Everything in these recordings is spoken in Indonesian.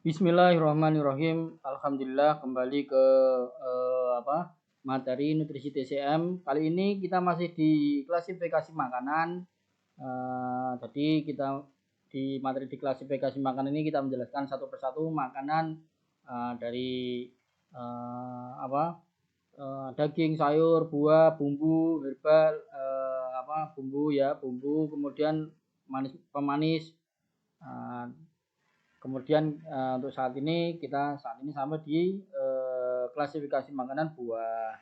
Bismillahirrahmanirrahim. Alhamdulillah kembali ke materi nutrisi TCM. Kali ini kita masih di klasifikasi makanan. Jadi kita di materi di klasifikasi makanan ini kita menjelaskan satu persatu makanan dari daging, sayur, buah, bumbu, herbal, bumbu, kemudian pemanis. Kemudian untuk saat ini sampai di klasifikasi makanan buah.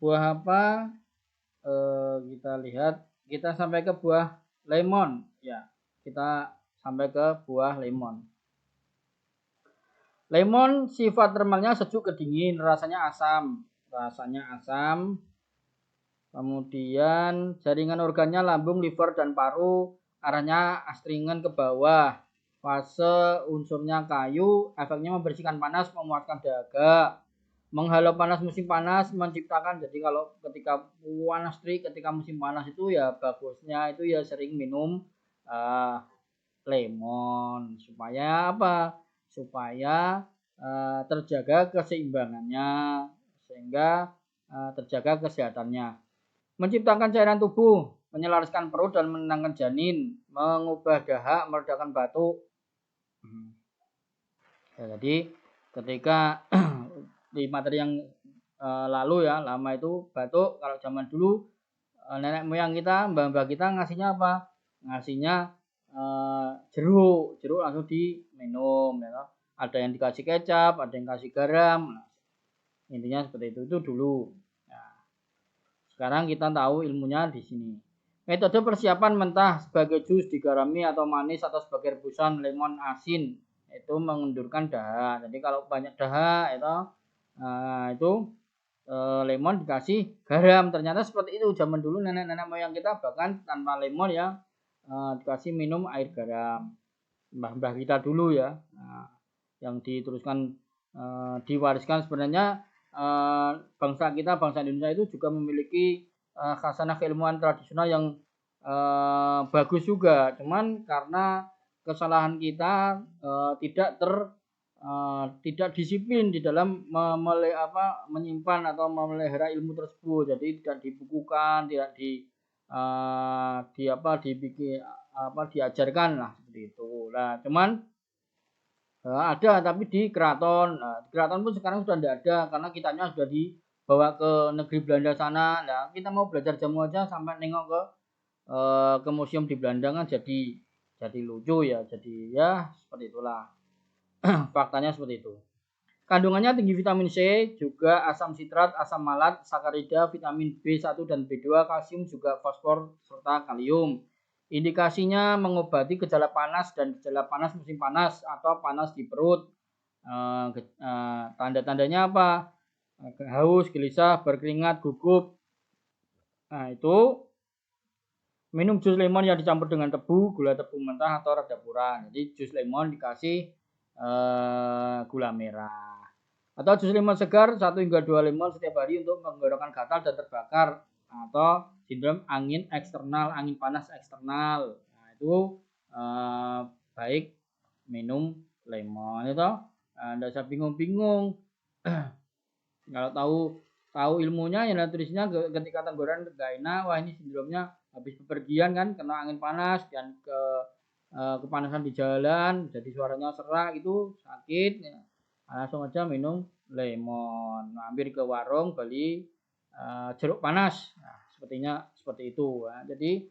Buah apa? Kita lihat, kita sampai ke buah lemon. Ya, kita sampai ke buah lemon. Lemon sifat termalnya sejuk ke dingin, rasanya asam. Kemudian jaringan organnya lambung, liver, dan paru, arahnya astringent ke bawah. Fase unsurnya kayu, efeknya membersihkan panas, memuaskan dahaga. Menghalau panas musim panas, menciptakan, jadi kalau ketika panas terik, ketika musim panas itu ya bagusnya itu ya sering minum lemon. Supaya apa? Supaya terjaga keseimbangannya, sehingga terjaga kesehatannya. Menciptakan cairan tubuh, menyelaraskan perut dan menenangkan janin, mengubah dahak, meredakan batuk. Ya, jadi ketika di materi yang lalu ya, lama itu batuk, kalau zaman dulu nenek moyang kita, mbah-mbah kita ngasihnya apa? Ngasihnya jeruk langsung diminum ya. Ada yang dikasih kecap, ada yang kasih garam. Intinya seperti itu dulu. Sekarang kita tahu ilmunya di sini. Metode persiapan mentah sebagai jus digarami atau manis atau sebagai rebusan lemon asin itu mengendurkan dahak. Jadi kalau banyak dahak itu lemon dikasih garam. Ternyata seperti itu zaman dulu nenek-nenek moyang kita bahkan tanpa lemon ya dikasih minum air garam. Mbah-mbah kita dulu ya. Yang diteruskan diwariskan sebenarnya bangsa Indonesia itu juga memiliki khasanah keilmuan tradisional yang bagus juga. Cuman karena kesalahan kita tidak disiplin di dalam menyimpan atau memelihara ilmu tersebut. Jadi tidak dibukukan, tidak diajarkan lah seperti itu. Nah, cuman ada tapi di keraton. Nah, keraton pun sekarang sudah tidak ada karena kitabnya sudah dibawa ke negeri Belanda sana. Nah, kita mau belajar jamu aja sampai nengok ke museum di Belanda kan jadi lucu ya. Jadi ya seperti itulah. Faktanya seperti itu. Kandungannya tinggi vitamin C, juga asam sitrat, asam malat, sakarida, vitamin B1 dan B2, kalsium, juga fosfor serta kalium. Indikasinya mengobati gejala panas dan gejala panas musim panas atau panas di perut. Tanda-tandanya apa? Haus, gelisah, berkeringat, gugup. Nah, itu minum jus lemon yang dicampur dengan tebu, gula tebu mentah atau rada pura. Jadi jus lemon dikasih gula merah. Atau jus lemon segar 1 hingga 2 lemon setiap hari untuk menggorengkan gatal dan terbakar atau sindrom angin eksternal, angin panas eksternal. Nah, itu baik minum lemon itu. Anda usah bingung-bingung. Kalau tahu ilmunya ya nutrisinya ketika tenggorokan enggak enak, wah ini sindromnya habis bepergian kan kena angin panas dan kepanasan di jalan, jadi suaranya serak itu sakit ya. Langsung aja minum lemon. Mampir ke warung beli jeruk panas. Nah, sepertinya seperti itu. Nah, jadi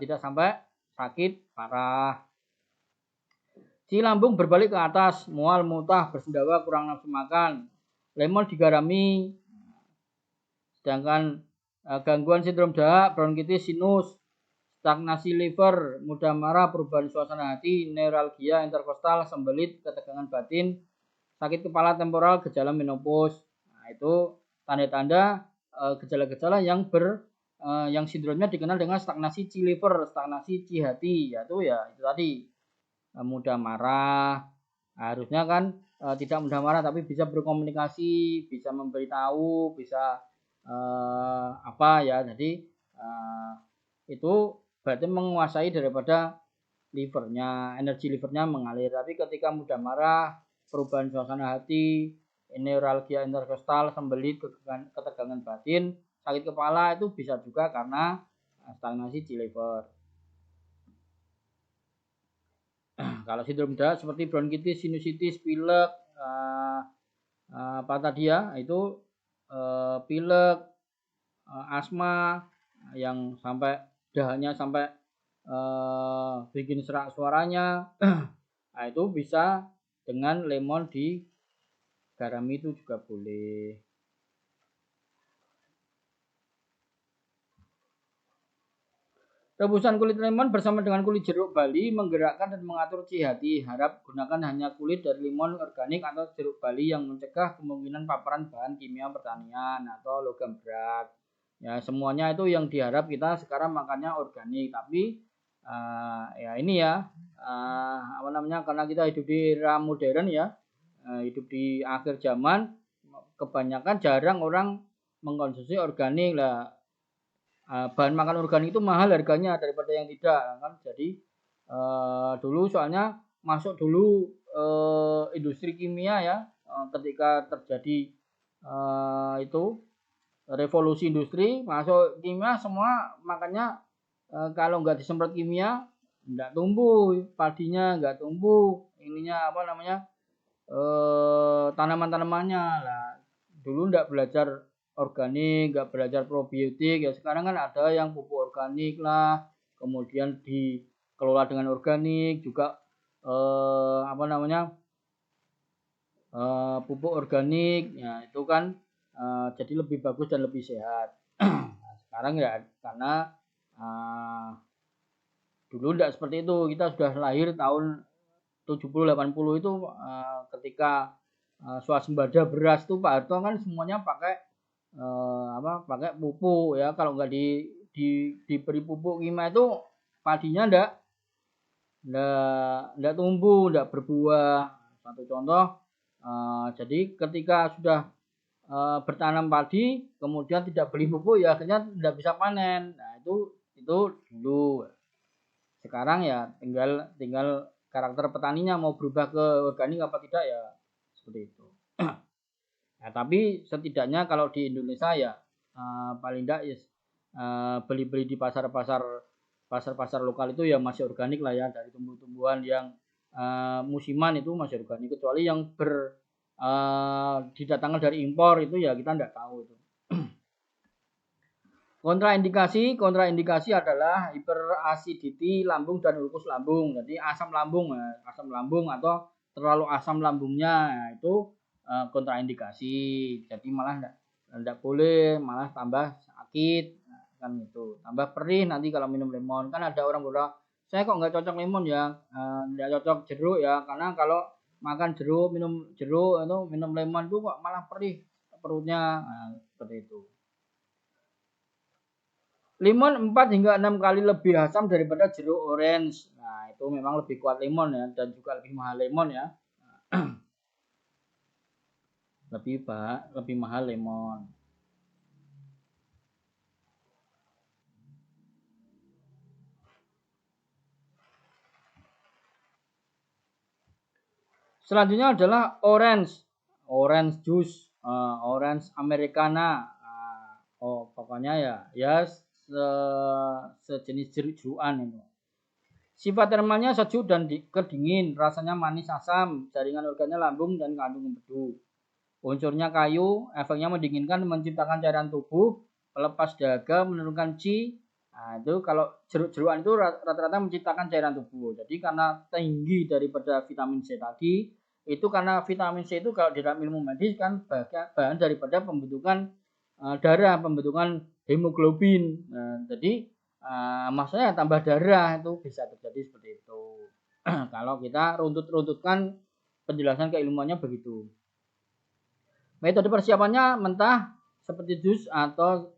tidak sampai sakit parah. Si lambung berbalik ke atas, mual, muntah, bersendawa, kurang nafsu makan. Lemon digarami. Sedangkan gangguan sindrom dahak, bronkitis, sinus, stagnasi liver, mudah marah, perubahan suasana hati, neuralgia interkostal, sembelit, ketegangan batin, sakit kepala temporal, gejala menopause. Nah, itu tanda-tanda gejala-gejala yang sindromnya dikenal dengan stagnasi C liver, stagnasi C hati, yaitu ya itu tadi mudah marah. Harusnya kan tidak mudah marah tapi bisa berkomunikasi, bisa memberitahu, bisa Jadi itu berarti menguasai daripada energi livernya mengalir. Tapi ketika mudah marah, perubahan suasana hati, neuralgia interkostal, sembelit, ketegangan batin, sakit kepala itu bisa juga karena stagnasi di liver. Kalau sindrom berat seperti bronkitis, sinusitis, pilek, apa tadi ya, itu pilek, asma yang sampai dahannya sampai bikin serak suaranya, nah itu bisa dengan lemon digarami itu juga boleh. Rebusan kulit lemon bersama dengan kulit jeruk bali menggerakkan dan mengatur ci hati. Harap gunakan hanya kulit dari lemon organik atau jeruk bali yang mencegah kemungkinan paparan bahan kimia pertanian atau logam berat. Ya semuanya itu yang diharap kita sekarang makannya organik. Tapi ya ini ya apa namanya, karena kita hidup di era modern ya, hidup di akhir zaman, kebanyakan jarang orang mengkonsumsi organik lah. Bahan makan organik itu mahal harganya daripada yang tidak kan. Jadi dulu soalnya masuk dulu industri kimia ya, ketika terjadi itu revolusi industri, masuk kimia semua makanya kalau nggak disemprot kimia nggak tumbuh padinya, nggak tumbuh ininya apa namanya tanaman-tanamannya lah. Dulu nggak belajar organik, nggak belajar probiotik ya, sekarang kan ada yang pupuk organik lah, kemudian dikelola dengan organik juga apa namanya pupuk organik ya, itu kan jadi lebih bagus dan lebih sehat. Nah, sekarang ya karena dulu tidak seperti itu, kita sudah lahir tahun 70-80 itu ketika swasembada beras tuh Pak Harto kan semuanya pakai pakai pupuk ya. Kalau nggak diberi pupuk kimia itu padinya ndak tumbuh, ndak berbuah. Satu contoh, jadi ketika sudah bertanam padi kemudian tidak beli pupuk ya akhirnya tidak bisa panen. Nah itu dulu. Sekarang ya tinggal karakter petaninya mau berubah ke organik apa tidak ya, seperti itu. Nah, tapi setidaknya kalau di Indonesia ya paling tidak ya beli-beli di pasar-pasar lokal itu ya masih organik lah ya, dari tumbuh-tumbuhan yang musiman itu masih organik, kecuali yang didatangkan dari impor itu ya kita tidak tahu itu. Kontraindikasi adalah hiperacidity lambung dan ulkus lambung. Jadi asam lambung atau terlalu asam lambungnya itu kontraindikasi. Jadi malah tidak boleh, malah tambah sakit kan itu. Tambah perih nanti kalau minum lemon. Kan ada orang bilang, saya kok nggak cocok lemon ya, nggak cocok jeruk ya, karena kalau makan jeruk, minum jeruk itu minum lemon itu kok malah perih perutnya. Nah, seperti itu. Lemon 4 hingga 6 kali lebih asam daripada jeruk orange. Nah, itu memang lebih kuat lemon ya, dan juga lebih mahal lemon ya. lebih mahal lemon. Selanjutnya adalah orange juice, orange americana. Pokoknya ya sejenis jeruk-jerukan itu. Sifat termalnya sejuk dan kedingin, rasanya manis asam, jaringan organnya lambung dan kandung empedu. Unsurnya kayu, efeknya mendinginkan, menciptakan cairan tubuh, pelepas dahaga, menurunkan qi. Nah, itu kalau jeruk-jerukan itu rata-rata menciptakan cairan tubuh. Jadi karena tinggi daripada vitamin C tadi, itu karena vitamin C itu kalau di dalam ilmu medis kan bahan daripada pembentukan darah, pembentukan hemoglobin. Nah, jadi maksudnya tambah darah itu bisa terjadi seperti itu. Kalau kita runtutkan penjelasan keilmuannya begitu. Metode persiapannya mentah seperti jus atau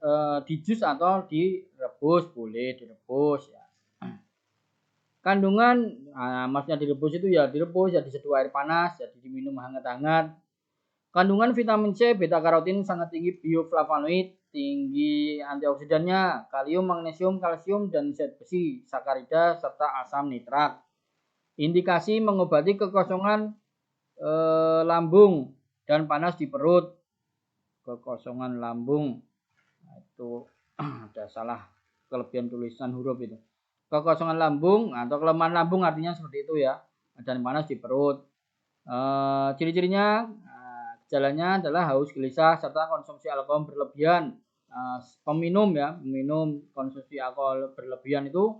di jus atau direbus, boleh direbus ya. Kandungan, maksudnya direbus itu ya direbus, ya diseduh air panas, jadi diminum hangat-hangat. Kandungan vitamin C, beta karotin sangat tinggi, bioflavonoid, tinggi antioksidannya, kalium, magnesium, kalsium, dan zat besi, sakarida, serta asam nitrat. Indikasi mengobati kekosongan lambung dan panas di perut. Kekosongan lambung. Nah, itu ada salah kelebihan tulisan huruf itu. Kekosongan lambung atau kelemahan lambung artinya seperti itu ya. Dan panas di perut. Ciri-cirinya, gejalanya adalah haus, gelisah, serta konsumsi alkohol berlebihan. Peminum konsumsi alkohol berlebihan itu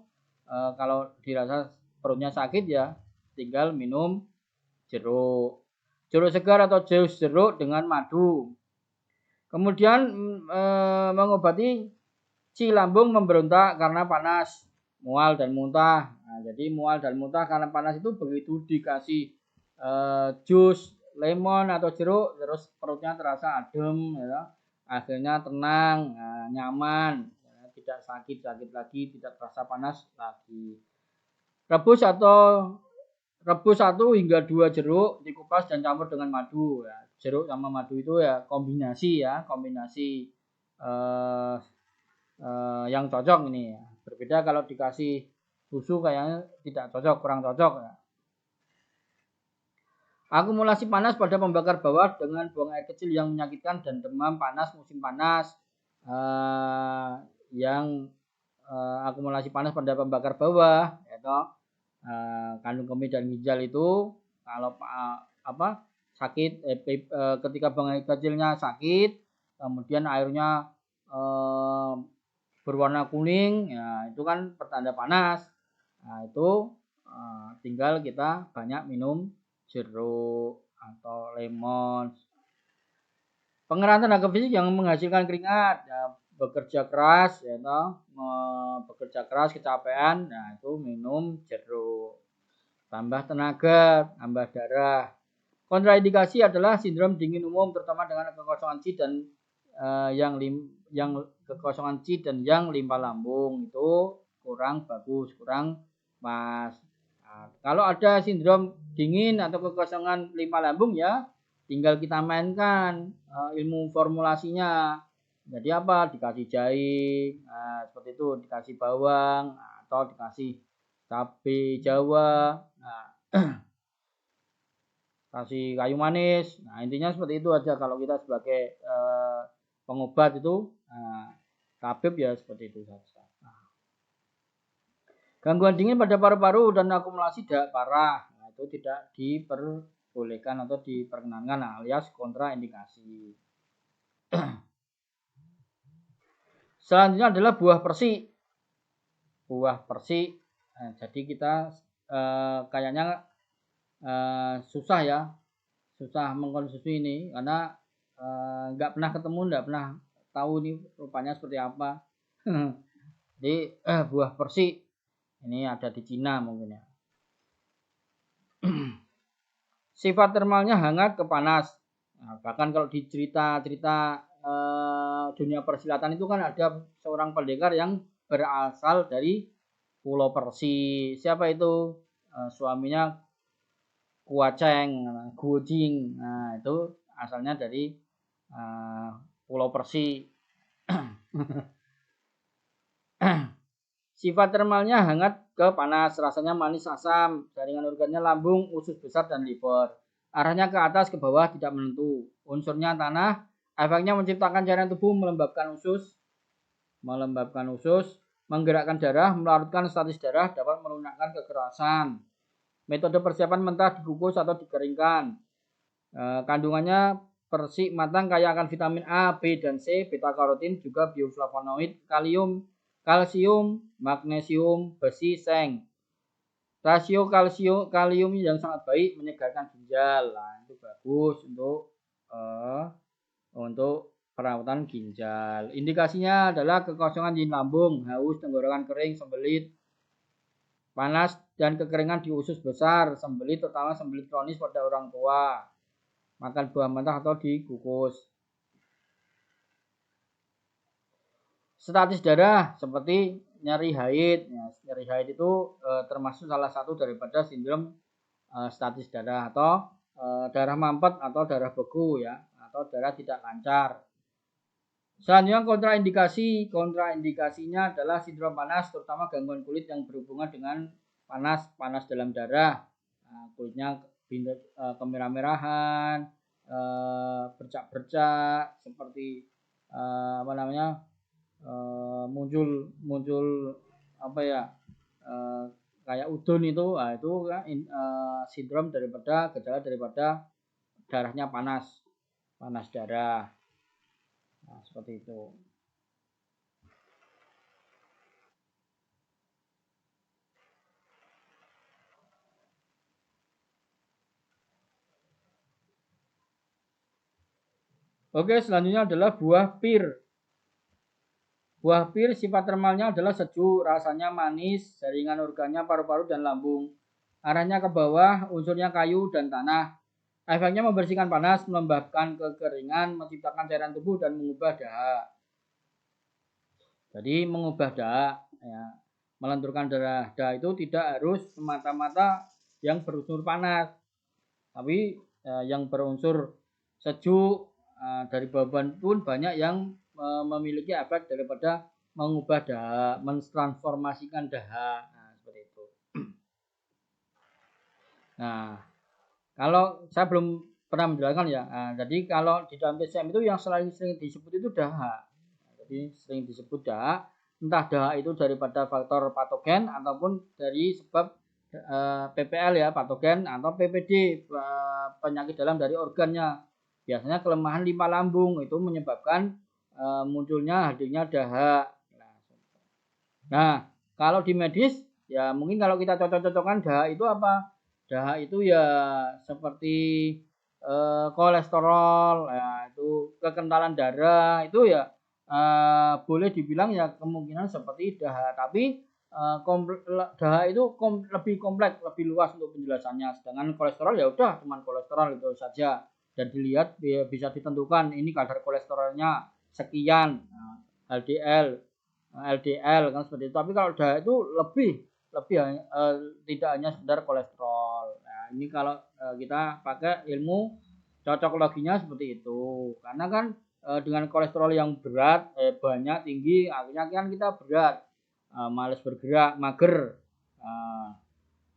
kalau dirasa perutnya sakit ya tinggal minum jeruk segar atau jus jeruk dengan madu. Kemudian mengobati lambung memberontak karena panas, mual dan muntah. Nah, jadi mual dan muntah karena panas itu begitu dikasih jus lemon atau jeruk terus perutnya terasa adem ya. Akhirnya tenang, nyaman, ya, tidak sakit lagi, tidak terasa panas lagi. Rebus 1 hingga 2 jeruk, dikupas dan campur dengan madu. Ya, jeruk sama madu itu ya kombinasi yang cocok ini. Ya. Berbeda kalau dikasih susu kayaknya tidak cocok, kurang cocok. Ya. Akumulasi panas pada pembakar bawah dengan buang air kecil yang menyakitkan dan demam panas musim panas. Akumulasi panas pada pembakar bawah, yaitu kandung kemih dan ginjal itu kalau sakit ketika buang air kecilnya sakit, kemudian airnya berwarna kuning, ya itu kan pertanda panas. Nah itu tinggal kita banyak minum jeruk atau lemon. Pengerahan tenaga fisik yang menghasilkan keringat, ya, bekerja keras, kecapean, nah itu minum jeruk. Tambah tenaga, tambah darah. Kontraindikasi adalah sindrom dingin umum, terutama dengan kekosongan C dan yang kekosongan C dan yang limpa lambung itu kurang bagus, kurang pas. Nah, kalau ada sindrom dingin atau kekosongan limpa lambung ya tinggal kita mainkan ilmu formulasinya. Jadi apa? Dikasih jahe, seperti itu, dikasih bawang atau dikasih cabai Jawa, kasih kayu manis. Nah intinya seperti itu aja kalau kita sebagai pengobat itu, tabib ya seperti itu saja. Gangguan dingin pada paru-paru dan akumulasi tidak parah, nah, itu tidak diperbolehkan atau diperkenankan alias kontraindikasi. Selanjutnya adalah buah persik. Jadi kita kayaknya susah mengkonsumsi ini karena nggak pernah ketemu, nggak pernah tahu ini rupanya seperti apa. Jadi buah persik ini ada di Cina mungkin ya. Sifat termalnya hangat ke panas. Nah, bahkan kalau di cerita-cerita dunia persilatan itu kan ada seorang pendekar yang berasal dari Pulau Persi. Siapa itu? Suaminya Kuaceng, Gujing. Nah, itu asalnya dari Pulau Persi. Sifat termalnya hangat ke panas, rasanya manis asam, jaringan organnya lambung, usus besar dan liver. Arahnya ke atas ke bawah tidak menentu. Unsurnya tanah, efeknya menciptakan cairan tubuh, melembabkan usus, menggerakkan darah, melarutkan statis darah, dapat melunakkan kekerasan. Metode persiapan mentah dikukus atau dikeringkan. Kandungannya persik matang kaya akan vitamin A, B, dan C, beta karotin, juga bioflavonoid, kalsium, magnesium, besi, seng. Rasio kalium yang sangat baik menyegarkan ginjal. Nah, itu bagus untuk perawatan ginjal. Indikasinya adalah kekosongan di lambung, haus, tenggorokan kering, sembelit, panas dan kekeringan di usus besar, sembelit terutama sembelit kronis pada orang tua. Makan buah mentah atau dikukus. Statis darah seperti nyeri haid. Ya, nyeri haid itu termasuk salah satu daripada sindrom statis darah atau darah mampet atau darah beku ya, atau darah tidak lancar. Selanjutnya kontraindikasi. Kontraindikasinya adalah sindrom panas, terutama gangguan kulit yang berhubungan dengan panas dalam darah. Nah, kulitnya kemerah-merahan, bercak-bercak, seperti apa namanya, muncul apa ya, kayak udun itu, nah, itu kan sindrom daripada gejala daripada darahnya panas darah. Nah, seperti itu. Oke, selanjutnya adalah buah pir. Buah pir sifat termalnya adalah sejuk, rasanya manis, jaringan organnya paru-paru dan lambung. Arahnya ke bawah, unsurnya kayu dan tanah. Efeknya membersihkan panas, melembabkan kekeringan, menciptakan cairan tubuh dan mengubah dahak. Jadi mengubah dahak, ya, melenturkan darah. Dahak itu tidak harus semata-mata yang berunsur panas, tapi yang berunsur sejuk, dari bahan pun banyak yang memiliki efek daripada mengubah dahak, mentransformasikan dahak. Nah, seperti itu. Nah, kalau saya belum pernah menjelaskan ya. Nah, jadi kalau di dalam TCM itu yang sering disebut itu dahak. Jadi sering disebut dahak, entah dahak itu daripada faktor patogen ataupun dari sebab PPL ya, patogen, atau PPD, penyakit dalam dari organnya. Biasanya kelemahan limpa lambung itu menyebabkan munculnya hadirnya dahak. Nah, kalau di medis ya mungkin kalau kita cocok-cocokkan dahak itu apa? Dahak itu ya seperti kolesterol, ya itu kekentalan darah itu ya boleh dibilang ya kemungkinan seperti dahak, tapi dahak itu lebih kompleks, lebih luas untuk penjelasannya. Sedangkan kolesterol ya udah cuman kolesterol itu saja, dan dilihat ya, bisa ditentukan ini kadar kolesterolnya sekian, LDL, LDL kan seperti itu. Tapi kalau dahak itu lebih tidak hanya sekedar kolesterol. Nah, ini kalau kita pakai ilmu cocokologinya seperti itu. Karena kan dengan kolesterol yang berat, banyak, tinggi, akhirnya kan kita berat, males bergerak, mager,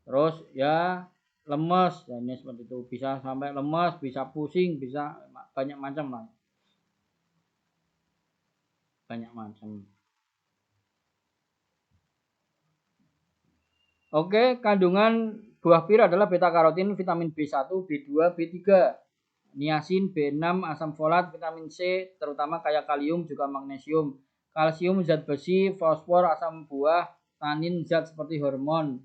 terus ya lemes, dan ini seperti itu, bisa sampai lemes, bisa pusing, bisa banyak macam lah, banyak macam. Oke, kandungan buah pir adalah beta karotin, vitamin B1, B2, B3, niacin, B6, asam folat, vitamin C, terutama kayak kalium, juga magnesium, kalsium, zat besi, fosfor, asam buah, tanin, zat seperti hormon.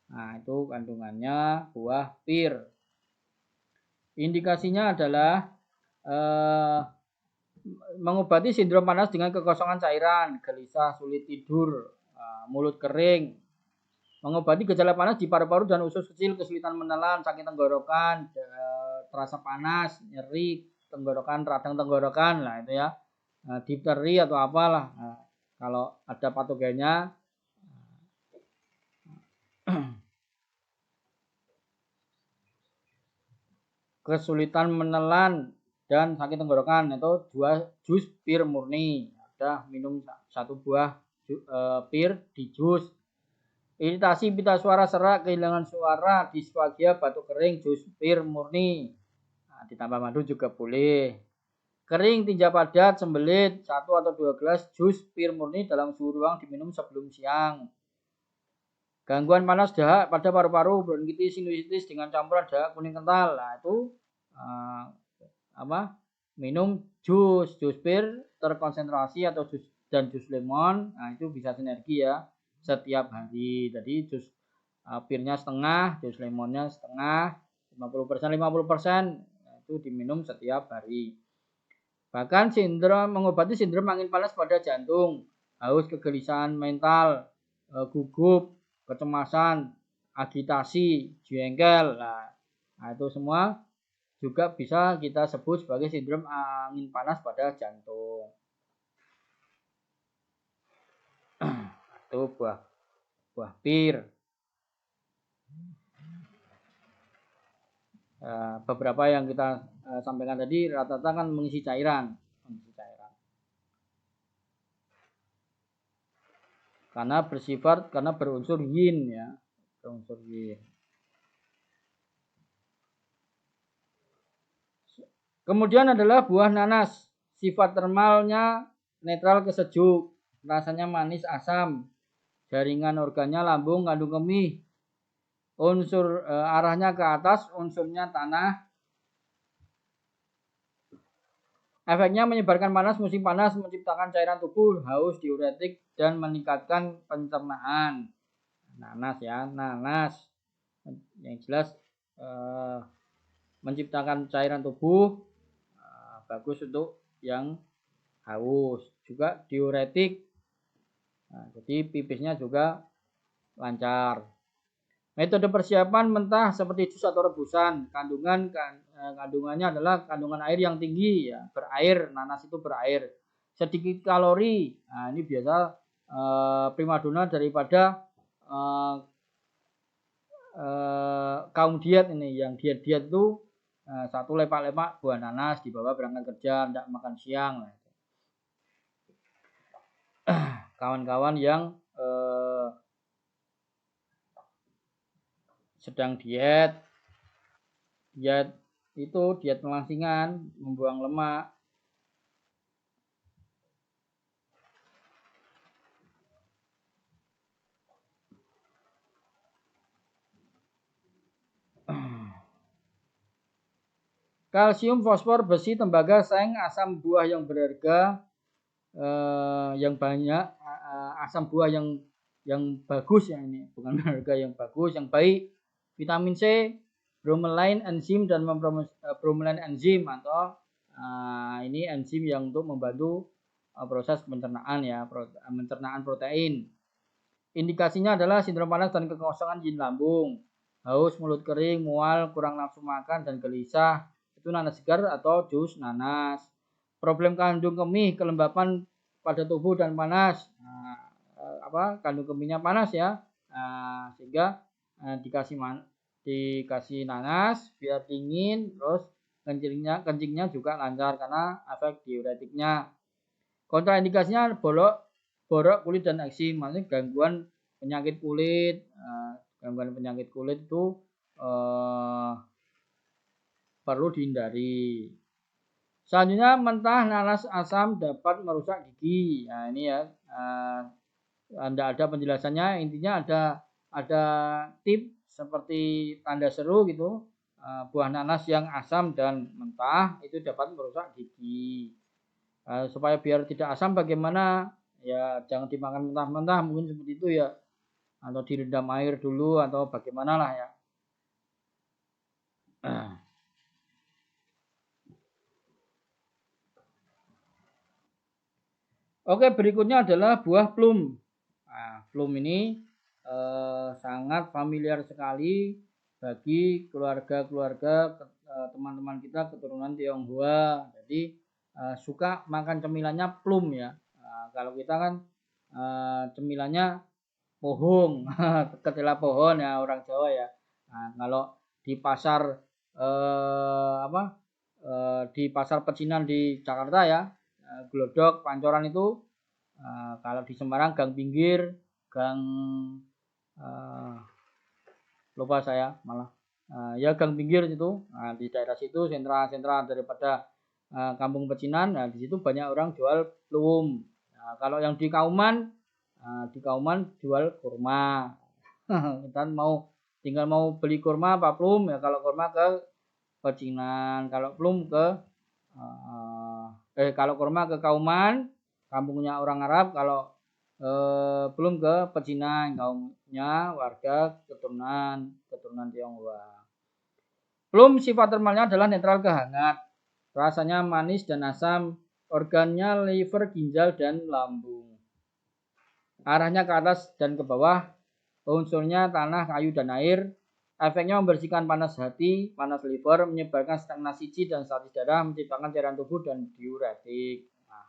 Nah, itu kandungannya buah pir. Indikasinya adalah mengobati sindrom panas dengan kekosongan cairan, gelisah, sulit tidur, mulut kering. Mengobati gejala panas di paru-paru dan usus kecil, kesulitan menelan, sakit tenggorokan, terasa panas, nyeri tenggorokan, radang tenggorokan, lah itu ya, difteri atau apalah. Nah, kalau ada patogennya, kesulitan menelan dan sakit tenggorokan, itu 2 jus pir murni. Ada minum 1 buah pir di jus. Iritasi, pita suara, serak, kehilangan suara, disfagia, batuk kering, jus pir murni. Nah, ditambah madu juga boleh. Kering, tinja padat, sembelit, 1 atau 2 gelas jus pir murni dalam suhu ruang diminum sebelum siang. Gangguan panas dahak pada paru-paru, bronkitis, sinusitis dengan campuran dahak kuning kental. Nah, itu minum jus pir terkonsentrasi atau jus lemon. Nah, itu bisa sinergi ya setiap hari. Jadi jus pirnya setengah, jus lemonnya setengah, 50% itu diminum setiap hari. Bahkan mengobati sindrom angin panas pada jantung, haus, kegelisahan mental, gugup, kecemasan, agitasi, jengkel. Nah, itu semua juga bisa kita sebut sebagai sindrom angin panas pada jantung. Itu buah pir. Beberapa yang kita sampaikan tadi rata-rata kan mengisi cairan. karena berunsur yin ya, berunsur yin. Kemudian adalah buah nanas. Sifat termalnya netral ke sejuk, rasanya manis asam, jaringan organnya lambung kandung kemih. Unsur arahnya ke atas, unsurnya tanah. Efeknya menyebarkan panas musim panas, menciptakan cairan tubuh, haus, diuretik, dan meningkatkan pencernaan. Nanas ya, nanas. Yang jelas menciptakan cairan tubuh, bagus untuk yang haus. Juga diuretik, jadi pipisnya juga lancar. Metode persiapan mentah seperti jus atau rebusan. Kandungannya adalah kandungan air yang tinggi ya, berair, nanas itu berair. Sedikit kalori. Nah, ini biasa primadona daripada kaum diet ini. Yang diet-diet itu satu lepak-lepak buah nanas dibawa berangkat kerja, tidak makan siang. Kawan-kawan yang sedang diet itu diet melangsingan, membuang lemak. Kalsium, fosfor, besi, tembaga, seng, asam buah yang berharga, yang banyak, asam buah yang bagus ya, ini bukan berharga, yang bagus, yang baik, vitamin C, bromelain enzim dan bromelain enzim atau ini enzim yang untuk membantu proses pencernaan ya, pencernaan protein. Indikasinya adalah sindrom panas dan kekosongan yin lambung, haus, mulut kering, mual, kurang nafsu makan dan gelisah. Itu nanas segar atau jus nanas. Problem kandung kemih, kelembapan pada tubuh dan panas. Kandung kemihnya panas ya, sehingga dikasih nanas biar dingin, terus kencingnya juga lancar karena efek diuretiknya. Kontraindikasinya borok kulit dan eksim, maksudnya gangguan penyakit kulit. Gangguan penyakit kulit itu perlu dihindari. Selanjutnya, mentah nanas asam dapat merusak gigi. Nah, ini ya, tidak ada penjelasannya. Intinya ada tip seperti tanda seru gitu. Buah nanas yang asam dan mentah itu dapat merusak gigi. Supaya biar tidak asam bagaimana? Ya jangan dimakan mentah-mentah, mungkin seperti itu ya. Atau direndam air dulu atau bagaimana lah ya. Oke, berikutnya adalah buah plum. Nah, plum ini sangat familiar sekali bagi keluarga-keluarga teman-teman kita keturunan Tionghoa. Jadi suka makan cemilannya plum ya. Kalau kita kan cemilannya pohong, ketela pohon ya orang Jawa ya. Nah, kalau di pasar di pasar pecinan di Jakarta ya, Glodok, Pancoran itu, kalau di Semarang Gang Pinggir, Gang lupa saya malah, ya Gang Pinggir itu. Nah, di daerah situ sentra-sentra daripada kampung pecinan. Nah, di situ banyak orang jual plum. Nah, kalau yang di Kauman jual kurma. Kita tinggal mau beli kurma apa plum ya. Kalau kurma ke pecinan, kalau plum kalau kurma ke Kauman, kampungnya orang Arab. Kalau plum ke pecinan, kaumnya warga keturunan Tionghoa. Plum sifat termalnya adalah netral ke hangat, rasanya manis dan asam, organnya liver, ginjal dan lambung. Arahnya ke atas dan ke bawah, unsurnya tanah, kayu dan air. Efeknya membersihkan panas hati, panas liver, menyebarkan stagnasi qi dan stasis darah, menciptakan cairan tubuh dan diuretik. Nah,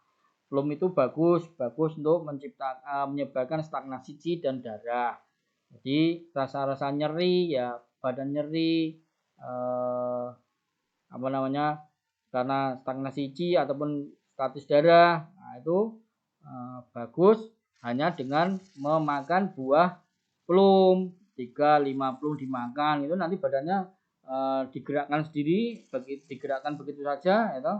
plum itu bagus untuk menyebarkan stagnasi qi dan darah. Jadi rasa-rasa nyeri ya, badan nyeri, karena stagnasi qi ataupun stasis darah, nah itu bagus hanya dengan memakan buah plum. 3-5 plum dimakan, itu nanti badannya digerakkan sendiri, digerakkan begitu saja, itu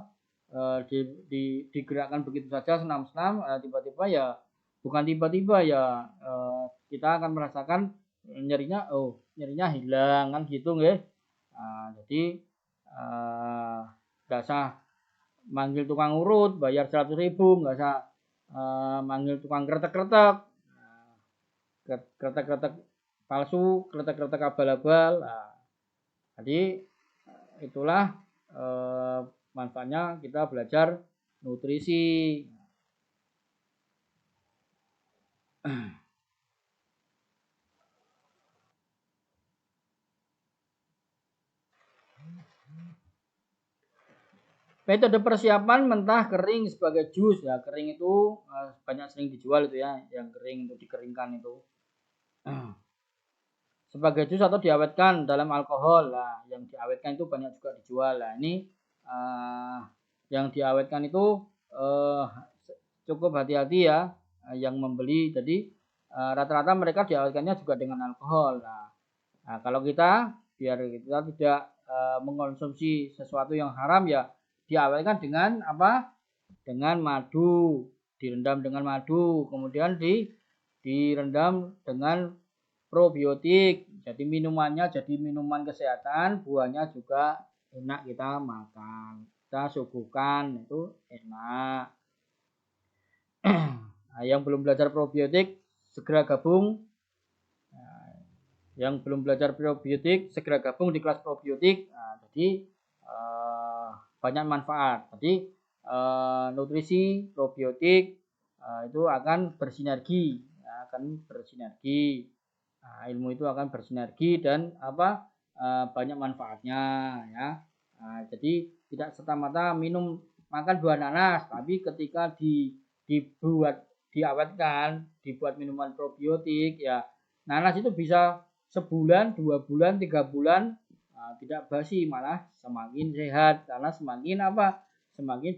digerakkan begitu saja senam-senam, tiba-tiba ya, bukan tiba-tiba ya, kita akan merasakan nyerinya, nyerinya hilang kan gitu nggih. Jadi nggak usah manggil tukang urut bayar 100.000, nggak usah manggil tukang kretek-kretek, kretek-kretek palsu, kretek-kretek abal-abal. Jadi itulah manfaatnya kita belajar nutrisi. Metode persiapan mentah kering sebagai jus ya, kering itu banyak sering dijual itu ya, yang kering itu dikeringkan itu. Sebagai jus atau diawetkan dalam alkohol. Nah, yang diawetkan itu banyak juga dijual. Nah, ini yang diawetkan itu cukup hati-hati ya yang membeli. Jadi rata-rata mereka diawetkannya juga dengan alkohol. Nah, kalau kita biar kita tidak mengkonsumsi sesuatu yang haram ya diawetkan dengan apa? Dengan madu, direndam dengan madu, kemudian direndam dengan probiotik. Jadi minumannya jadi minuman kesehatan, buahnya juga enak kita makan. Kita suguhkan itu enak. Nah, yang belum belajar probiotik segera gabung. Yang belum belajar probiotik segera gabung di kelas probiotik. Jadi banyak manfaat. Jadi nutrisi probiotik itu akan bersinergi, ilmu itu akan bersinergi dan banyak manfaatnya ya. Jadi tidak serta-merta makan buah nanas, tapi ketika dibuat minuman probiotik ya, nanas itu bisa sebulan, 2 bulan, 3 bulan tidak basi, malah semakin sehat karena semakin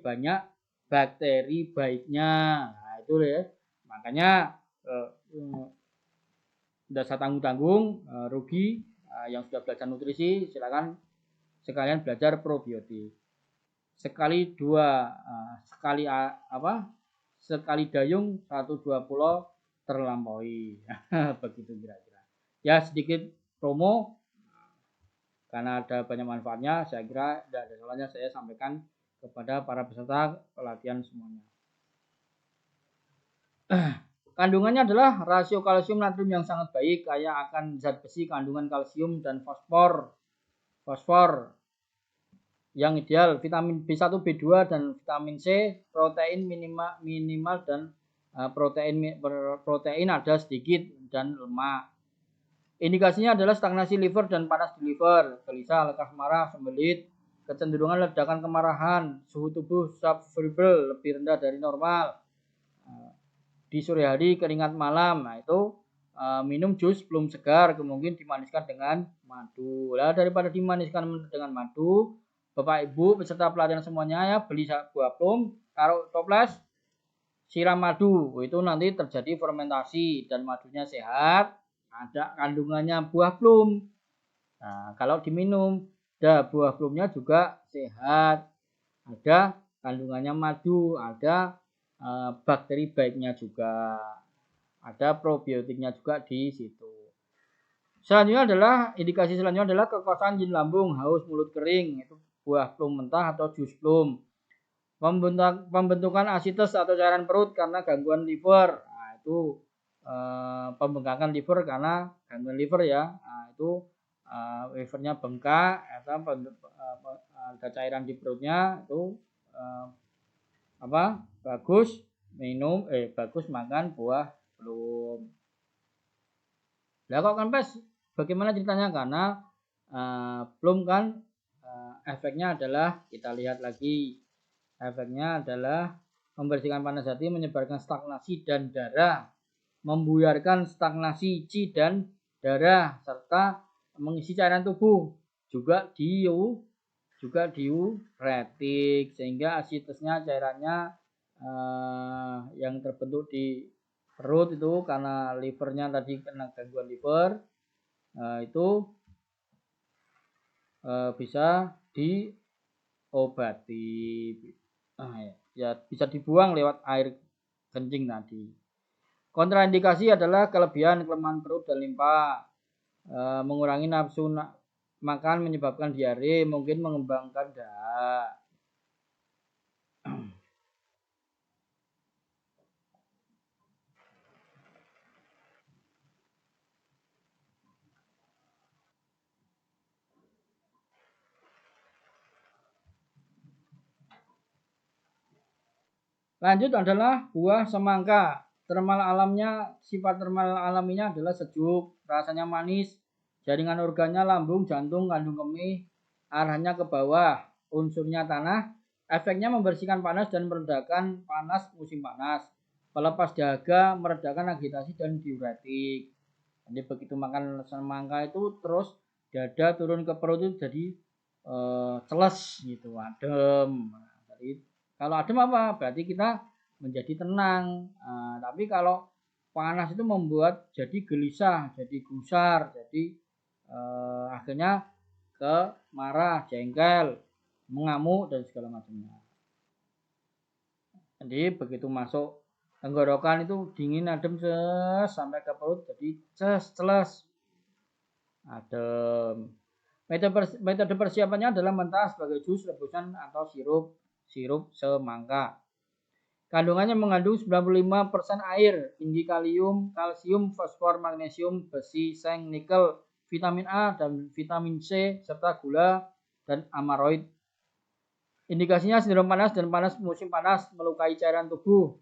banyak bakteri baiknya. Nah, itu ya. Makanya tidak usah tanggung-tanggung rugi. Yang sudah belajar nutrisi silakan sekalian belajar probiotik. Sekali dayung 1-2 pulau terlampaui. Begitu kira-kira. Ya sedikit promo karena ada banyak manfaatnya, saya kira tidak ada salahnya saya sampaikan kepada para peserta pelatihan semuanya. Kandungannya adalah rasio kalsium natrium yang sangat baik, kaya akan zat besi, kandungan kalsium dan fosfor yang ideal, vitamin B1, B2 dan vitamin C, protein minimal dan protein ada sedikit dan lemak. Indikasinya adalah stagnasi liver dan panas di liver, gelisah, lekas marah, sembelit, kecenderungan ledakan kemarahan, suhu tubuh subfebril lebih rendah dari normal. Di sore hari keringat malam, nah itu minum jus belum segar, kemudian dimaniskan dengan madu. Lah daripada dimaniskan dengan madu, Bapak Ibu peserta pelatihan semuanya ya beli buah plum, taruh toples, siram madu, itu nanti terjadi fermentasi dan madunya sehat. Ada kandungannya buah plum. Nah, kalau diminum, buah plumnya juga sehat. Ada kandungannya madu, ada bakteri baiknya juga. Ada probiotiknya juga di situ. Indikasi selanjutnya adalah kekosongan yin lambung, haus, mulut kering, itu buah plum mentah atau jus plum. Pembentukan asites atau cairan perut karena gangguan liver. Nah, itu pembengkakan liver karena gangguan liver ya. Nah, itu livernya bengkak atau ada cairan di perutnya itu bagus makan buah plum. Lah kok kempes bagaimana ceritanya? Karena plum kan efeknya adalah, kita lihat lagi, efeknya adalah membersihkan panas hati, menyebarkan stagnasi dan darah, membuyarkan stagnasi ci dan darah, serta mengisi cairan tubuh, juga diuretik, sehingga asitesnya cairannya yang terbentuk di perut itu karena livernya tadi kena gangguan liver, itu bisa diobati. Ya bisa dibuang lewat air kencing tadi. Kontraindikasi adalah kelebihan kelemahan perut dan limpa, mengurangi nafsu makan, menyebabkan diare, mungkin mengembangkan dahak. Lanjut adalah buah semangka. Sifat termal alaminya adalah sejuk, rasanya manis, jaringan organnya lambung, jantung, kandung kemih, arahnya ke bawah, unsurnya tanah, efeknya membersihkan panas dan meredakan panas musim panas, pelepas dahaga, meredakan agitasi dan diuretik. Jadi begitu makan semangka itu terus dada turun ke perut itu jadi celes gitu, adem. Jadi kalau adem apa? Berarti kita menjadi tenang. Tapi kalau panas itu membuat jadi gelisah, jadi gusar, jadi akhirnya ke marah, jengkel, mengamuk dan segala macamnya. Jadi begitu masuk tenggorokan itu dingin adem sampai ke perut jadi celes adem. Metode persiapannya adalah mentah sebagai jus, rebusan atau sirup semangka. Kandungannya mengandung 95% air, tinggi kalium, kalsium, fosfor, magnesium, besi, seng, nikel, vitamin A dan vitamin C, serta gula dan amaroid. Indikasinya sindrom panas dan panas musim panas, melukai cairan tubuh,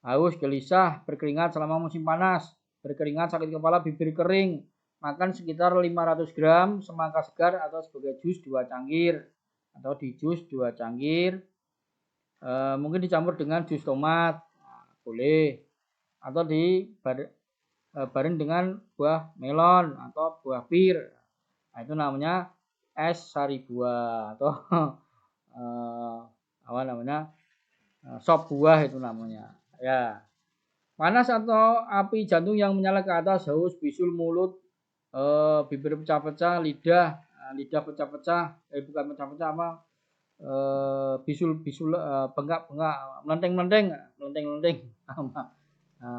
haus, gelisah, berkeringat selama musim panas, berkeringat, sakit kepala, bibir kering, makan sekitar 500 gram semangka segar atau sebagai jus 2 cangkir, atau di jus 2 cangkir, mungkin dicampur dengan jus tomat, boleh, atau bareng dengan buah melon atau buah pir. Nah, itu namanya es sari buah atau apa namanya, sop buah itu namanya. Ya, panas atau api jantung yang menyala ke atas, haus, bisul mulut, bibir pecah-pecah, lidah pecah-pecah, bukan pecah-pecah apa, bisul bengkak-bengkak, melenteng-melenteng,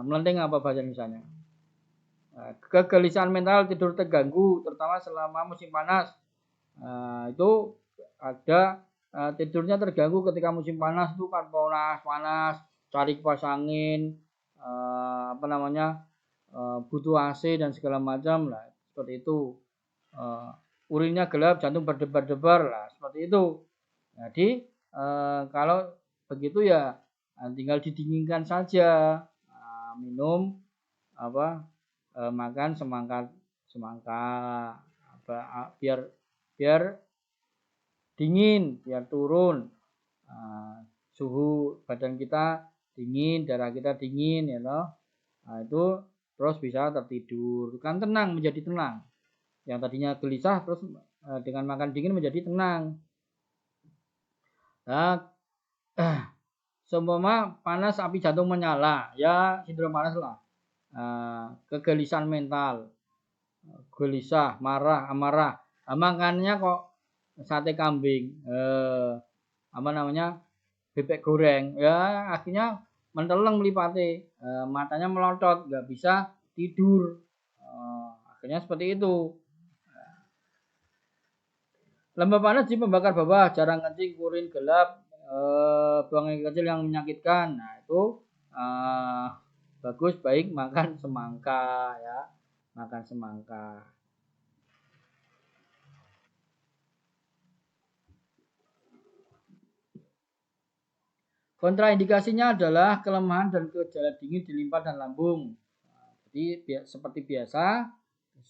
melenteng apa bahasa Indonesianya. Kegelisahan mental, tidur terganggu, terutama selama musim panas. Itu ada tidurnya terganggu ketika musim panas itu kan panas, cari kipas angin, apa namanya, butuh AC dan segala macam lah, seperti itu. Urinnya gelap, jantung berdebar-debar lah, seperti itu. Jadi kalau begitu ya tinggal didinginkan saja, minum apa, makan semangka biar dingin, biar turun suhu badan kita dingin, darah kita dingin ya loh. Nah, itu terus bisa tertidur, kan tenang, menjadi tenang. Yang tadinya gelisah terus dengan makan dingin menjadi tenang. Nah, seumpama panas api jantung menyala, ya sindrom panas lah. Kegelisahan mental, gelisah, marah, amarah. Makannya kok sate kambing, apa namanya, bebek goreng, ya akhirnya menteleng melipati, matanya melotot, nggak bisa tidur, akhirnya seperti itu. Lembah panas di pembakar bawah, jarang kencing, urin gelap, buang air kecil yang menyakitkan. Nah itu bagus, baik makan semangka ya, makan semangka. Kontraindikasinya adalah kelemahan dan gejala dingin di limpa dan lambung. Jadi seperti biasa,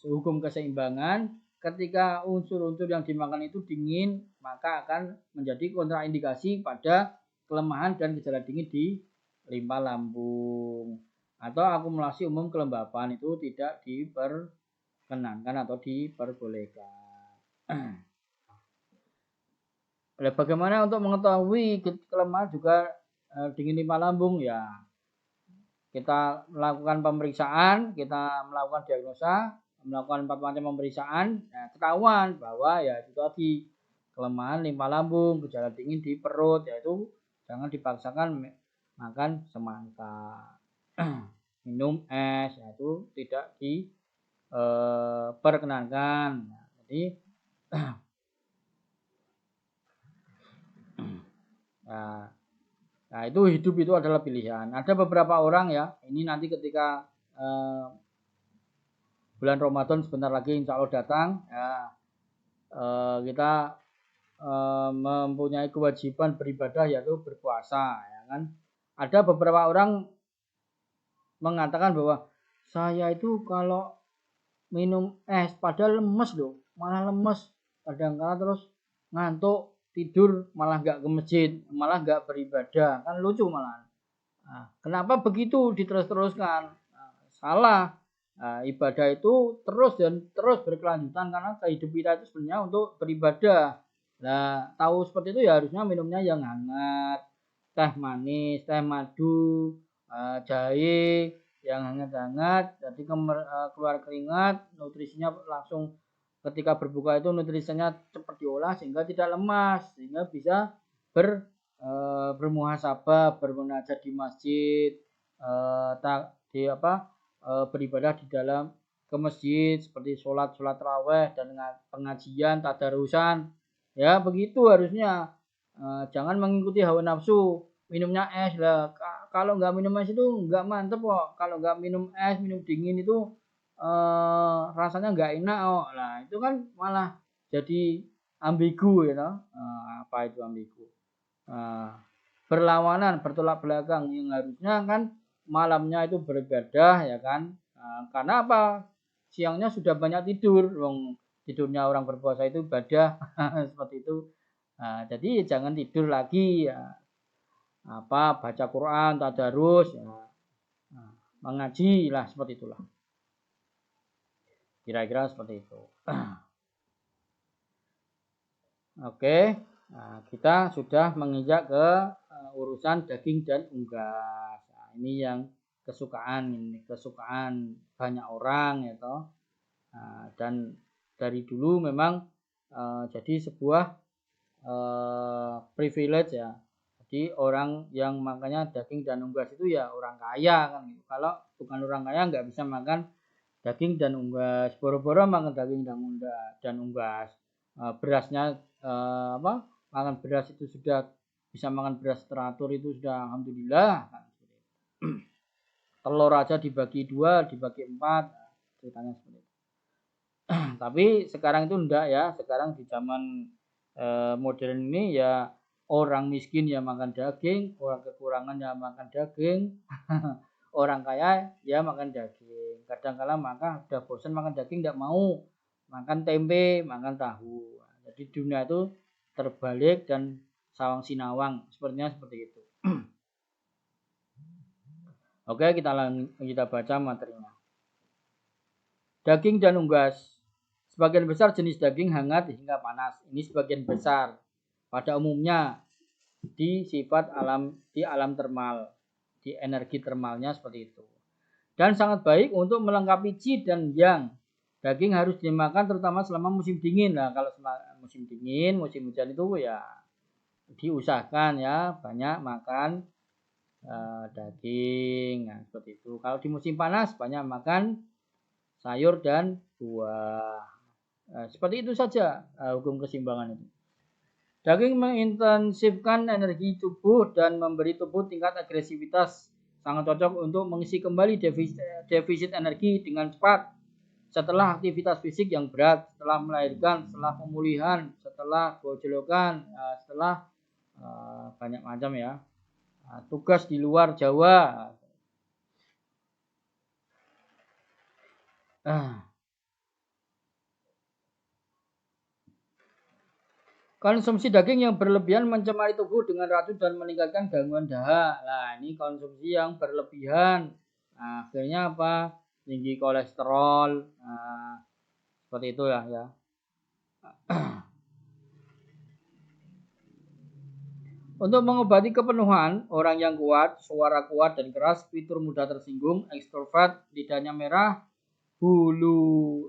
hukum keseimbangan, ketika unsur-unsur yang dimakan itu dingin, maka akan menjadi kontraindikasi pada kelemahan dan gejala dingin di limpa lambung. Atau akumulasi umum kelembapan itu tidak diperkenankan atau diperbolehkan. Bagaimana untuk mengetahui kelemahan juga dingin limpa lambung ya? kita melakukan pemeriksaan, kita melakukan diagnosa, melakukan 4 macam pemeriksaan, nah, ketahuan bahwa ya itu tadi kelemahan limpa lambung, gejala dingin di perut, yaitu jangan dipaksakan makan semangka, minum es, yaitu tidak diperkenankan. Jadi nah itu hidup itu adalah pilihan. Ada beberapa orang ya, ini nanti ketika bulan Ramadan sebentar lagi insya Allah datang, ya, kita mempunyai kewajiban beribadah yaitu berpuasa, ya kan. Ada beberapa orang mengatakan bahwa saya itu kalau minum es padahal lemes loh, malah lemes, kadang-kadang terus ngantuk, tidur malah nggak ke masjid, malah nggak beribadah, kan lucu malah. Nah, kenapa begitu diterus-teruskan? Nah, salah. Nah, ibadah itu terus dan terus berkelanjutan karena hidup kita itu sebenarnya untuk beribadah. Nah, tahu seperti itu ya harusnya minumnya yang hangat, teh manis, teh madu, jahe yang hangat-hangat, jadi keluar keringat, nutrisinya langsung ketika berbuka itu nutrisinya cepat diolah sehingga tidak lemas, sehingga bisa bermuhasabah, bermunajat di masjid, beribadah di dalam ke masjid seperti sholat raweh dan pengajian, tadarusan, ya begitu harusnya. Jangan mengikuti hawa nafsu, minumnya es lah. Kalau nggak minum es itu nggak mantep kok. Kalau nggak minum es, minum dingin itu rasanya nggak enak kok. Nah itu kan malah jadi ambigu ya, apa itu ambigu? Berlawanan, bertolak belakang, yang harusnya kan malamnya itu beribadah ya kan. Karena apa? Siangnya sudah banyak tidur, tidurnya orang berpuasa itu ibadah seperti itu. Jadi jangan tidur lagi ya. Baca Quran, tadarus, ya. Mengaji lah seperti itulah. Kira-kira seperti itu. Oke, kita sudah menginjak ke urusan daging dan unggas. Nah, ini yang kesukaan banyak orang ya toh. Dan dari dulu memang jadi sebuah privilege ya. Jadi orang yang makannya daging dan unggas itu ya orang kaya kan gitu. Kalau bukan orang kaya nggak bisa makan daging dan unggas. Boro-boro makan daging dan unggas. Berasnya makan beras itu sudah bisa makan beras teratur itu sudah alhamdulillah. Telur aja dibagi 2, dibagi 4, ceritanya seperti itu. Tapi sekarang itu enggak ya. Sekarang di zaman modern ini ya orang miskin ya makan daging, orang kekurangan ya makan daging, orang kaya ya makan daging. Kadang-kala maka udah bosan makan daging tidak mau makan tempe, makan tahu. Jadi dunia itu terbalik dan sawang sinawang, sepertinya seperti itu. Oke, kita baca materinya. Daging dan unggas. Sebagian besar jenis daging hangat hingga panas. Ini sebagian besar. Pada umumnya di alam termal, di energi termalnya seperti itu. Dan sangat baik untuk melengkapi qi dan yang. Daging harus dimakan terutama selama musim dingin. Nah, kalau musim dingin, musim hujan itu ya diusahakan ya banyak makan daging. Nah, seperti itu. Kalau di musim panas banyak makan sayur dan buah. Seperti itu saja hukum keseimbangan itu. Daging mengintensifkan energi tubuh dan memberi tubuh tingkat agresivitas. Sangat cocok untuk mengisi kembali defisit energi dengan cepat. Setelah aktivitas fisik yang berat, setelah melahirkan, setelah pemulihan, setelah gojolokan, setelah banyak macam ya. Tugas di luar Jawa. Konsumsi daging yang berlebihan mencemari tubuh dengan racun dan meningkatkan gangguan dahak. Nah, ini konsumsi yang berlebihan. Nah, akhirnya apa? Tinggi kolesterol. Nah, seperti itu ya. Untuk mengobati kepenuhan, orang yang kuat, suara kuat dan keras, fitur mudah tersinggung, ekstrovert, lidahnya merah, bulu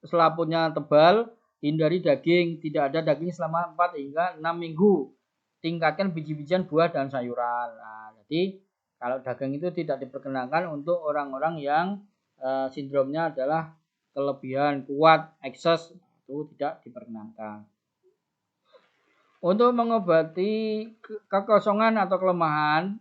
selaputnya tebal, hindari daging, tidak ada daging selama 4 hingga 6 minggu. Tingkatkan biji-bijian buah dan sayuran. Nah, jadi kalau daging itu tidak diperkenankan untuk orang-orang yang sindromnya adalah kelebihan kuat, ekses, itu tidak diperkenankan. Untuk mengobati kekosongan atau kelemahan,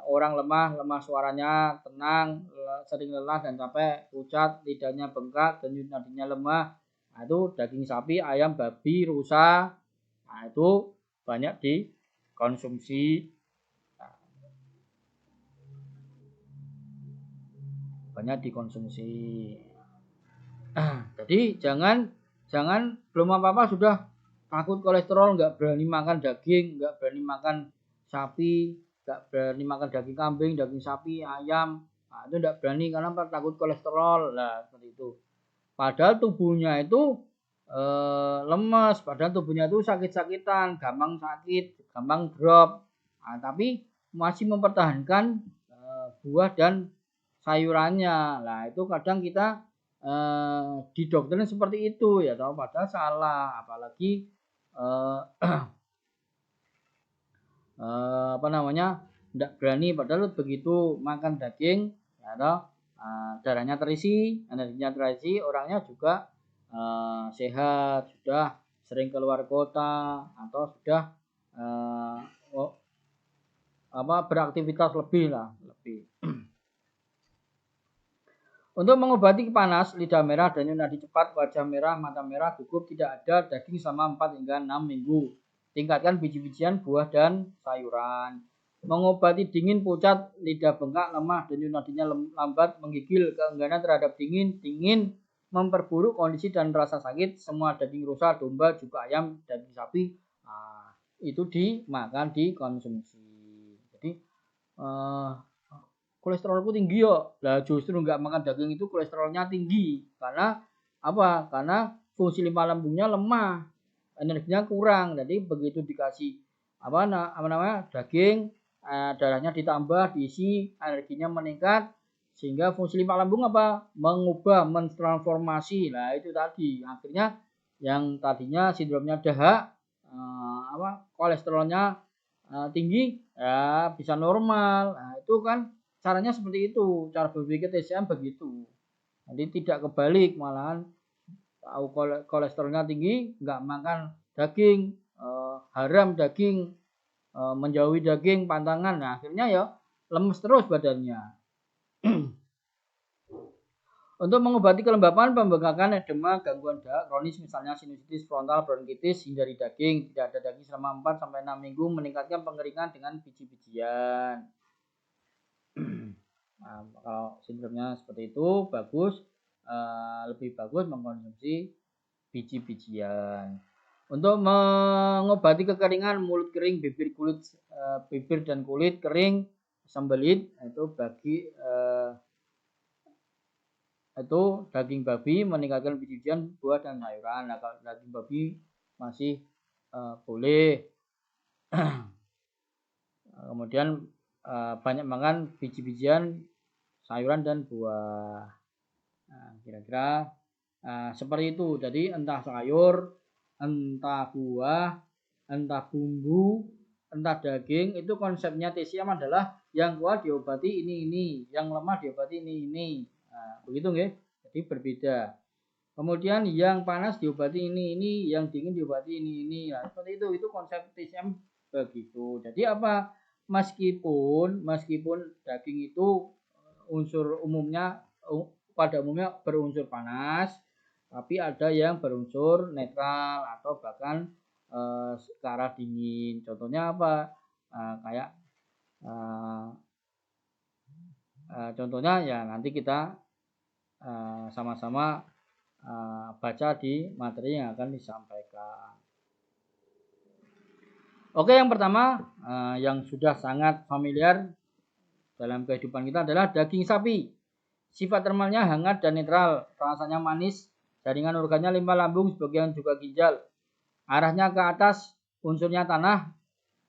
orang lemah suaranya, tenang, sering lelah dan capek, pucat, lidahnya bengkak, denyut nadinya lemah. Nah, itu daging sapi, ayam, babi, rusa. Nah, itu banyak dikonsumsi. Jadi jangan belum apa-apa sudah takut kolesterol, nggak berani makan daging, nggak berani makan sapi, nggak berani makan daging kambing, daging sapi, ayam. Nah, itu nggak berani karena takut kolesterol. Lah seperti itu. Padahal tubuhnya itu lemes, padahal tubuhnya itu sakit-sakitan, gampang sakit, gampang drop. Nah, tapi masih mempertahankan buah dan sayurannya. Nah, itu kadang kita didoktrin seperti itu ya, tahu padahal salah. Apalagi apa namanya, tidak berani padahal begitu makan daging ya toh, darahnya terisi, energinya terisi, orangnya juga sehat, sudah sering keluar kota atau sudah beraktivitas lebih lah, lebih. Untuk mengobati panas, lidah merah, denyut nadi cepat, wajah merah, mata merah, gugup, tidak ada daging selama 4 hingga 6 minggu. Tingkatkan biji-bijian, buah, dan sayuran. Mengobati dingin, pucat, lidah bengkak, lemah, denyut nadinya lambat, menggigil, keengganan terhadap dingin, memperburuk kondisi dan rasa sakit, semua daging rusa, domba, juga ayam, daging sapi, itu dimakan, dikonsumsi. Jadi, kolesterolku tinggi ya. Lah justru nggak makan daging itu kolesterolnya tinggi. Karena apa? Karena fungsi limpa lambungnya lemah, energinya kurang. Jadi begitu dikasih apa namanya daging, darahnya ditambah, diisi, energinya meningkat, sehingga fungsi limpa lambung apa? Mengubah, mentransformasi. Nah itu tadi. Akhirnya yang tadinya sindromnya dahak, kolesterolnya tinggi, ya bisa normal. Nah itu kan caranya seperti itu, cara berpikir TCM begitu. Jadi tidak kebalik, malahan tahu kolesterolnya tinggi, nggak makan daging, haram daging, menjauhi daging, pantangan. Nah, akhirnya ya lemes terus badannya. Untuk mengobati kelembapan, pembengkakan, edema, gangguan dahak kronis, misalnya sinusitis frontal, bronkitis, hindari daging, tidak ada daging selama 4 sampai 6 minggu, meningkatkan pengeringan dengan biji-bijian. Nah, kalau sindromnya seperti itu bagus, lebih bagus mengkonsumsi biji-bijian. Untuk mengobati kekeringan, mulut kering, bibir dan kulit kering, sembelit, itu daging babi, meningkatkan biji-bijian, buah dan sayuran. Nah, kalau daging babi masih boleh. Kemudian banyak makan biji-bijian, sayuran dan buah. Nah, kira-kira seperti itu. Jadi entah sayur, entah buah, entah bumbu, entah daging, itu konsepnya TCM adalah yang kuat diobati ini, yang lemah diobati ini. Nah, begitu nggih. Jadi berbeda. Kemudian yang panas diobati ini, yang dingin diobati ini. Nah, seperti itu. Itu konsep TCM begitu. Jadi apa? Meskipun daging itu unsur umumnya pada umumnya berunsur panas, tapi ada yang berunsur netral atau bahkan ke arah dingin. Contohnya apa? Contohnya ya nanti kita sama-sama baca di materi yang akan disampaikan. Oke, yang pertama yang sudah sangat familiar dalam kehidupan kita adalah daging sapi. Sifat termalnya hangat dan netral, rasanya manis, jaringan organnya limpa lambung, sebagian juga ginjal. Arahnya ke atas, unsurnya tanah,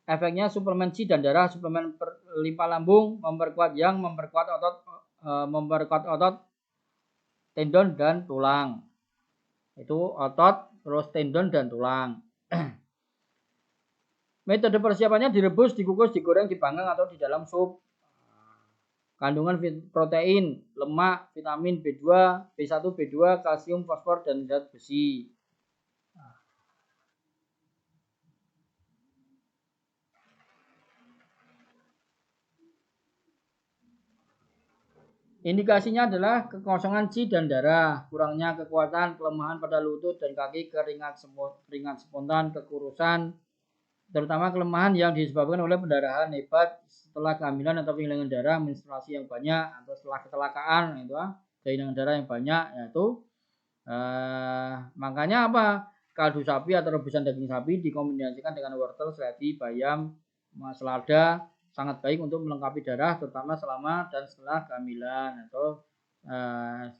efeknya suplemen C dan darah, suplemen limpa lambung, memperkuat yang memperkuat otot, tendon dan tulang. Itu otot, terus tendon dan tulang. Metode persiapannya direbus, dikukus, digoreng, dipanggang atau di dalam sup. Kandungan protein, lemak, vitamin B2, B1, B2, kalsium, fosfor, dan zat besi. Indikasinya adalah kekosongan C dan darah, kurangnya kekuatan, kelemahan pada lutut dan kaki, keringat spontan, kekurusan, terutama kelemahan yang disebabkan oleh pendarahan hebat setelah kehamilan atau kehilangan darah, menstruasi yang banyak, atau setelah kecelakaan, itu kehilangan darah yang banyak, yaitu makanya apa? Kaldu sapi atau rebusan daging sapi dikombinasikan dengan wortel, seledri, bayam, selada, sangat baik untuk melengkapi darah, terutama selama dan setelah kehamilan atau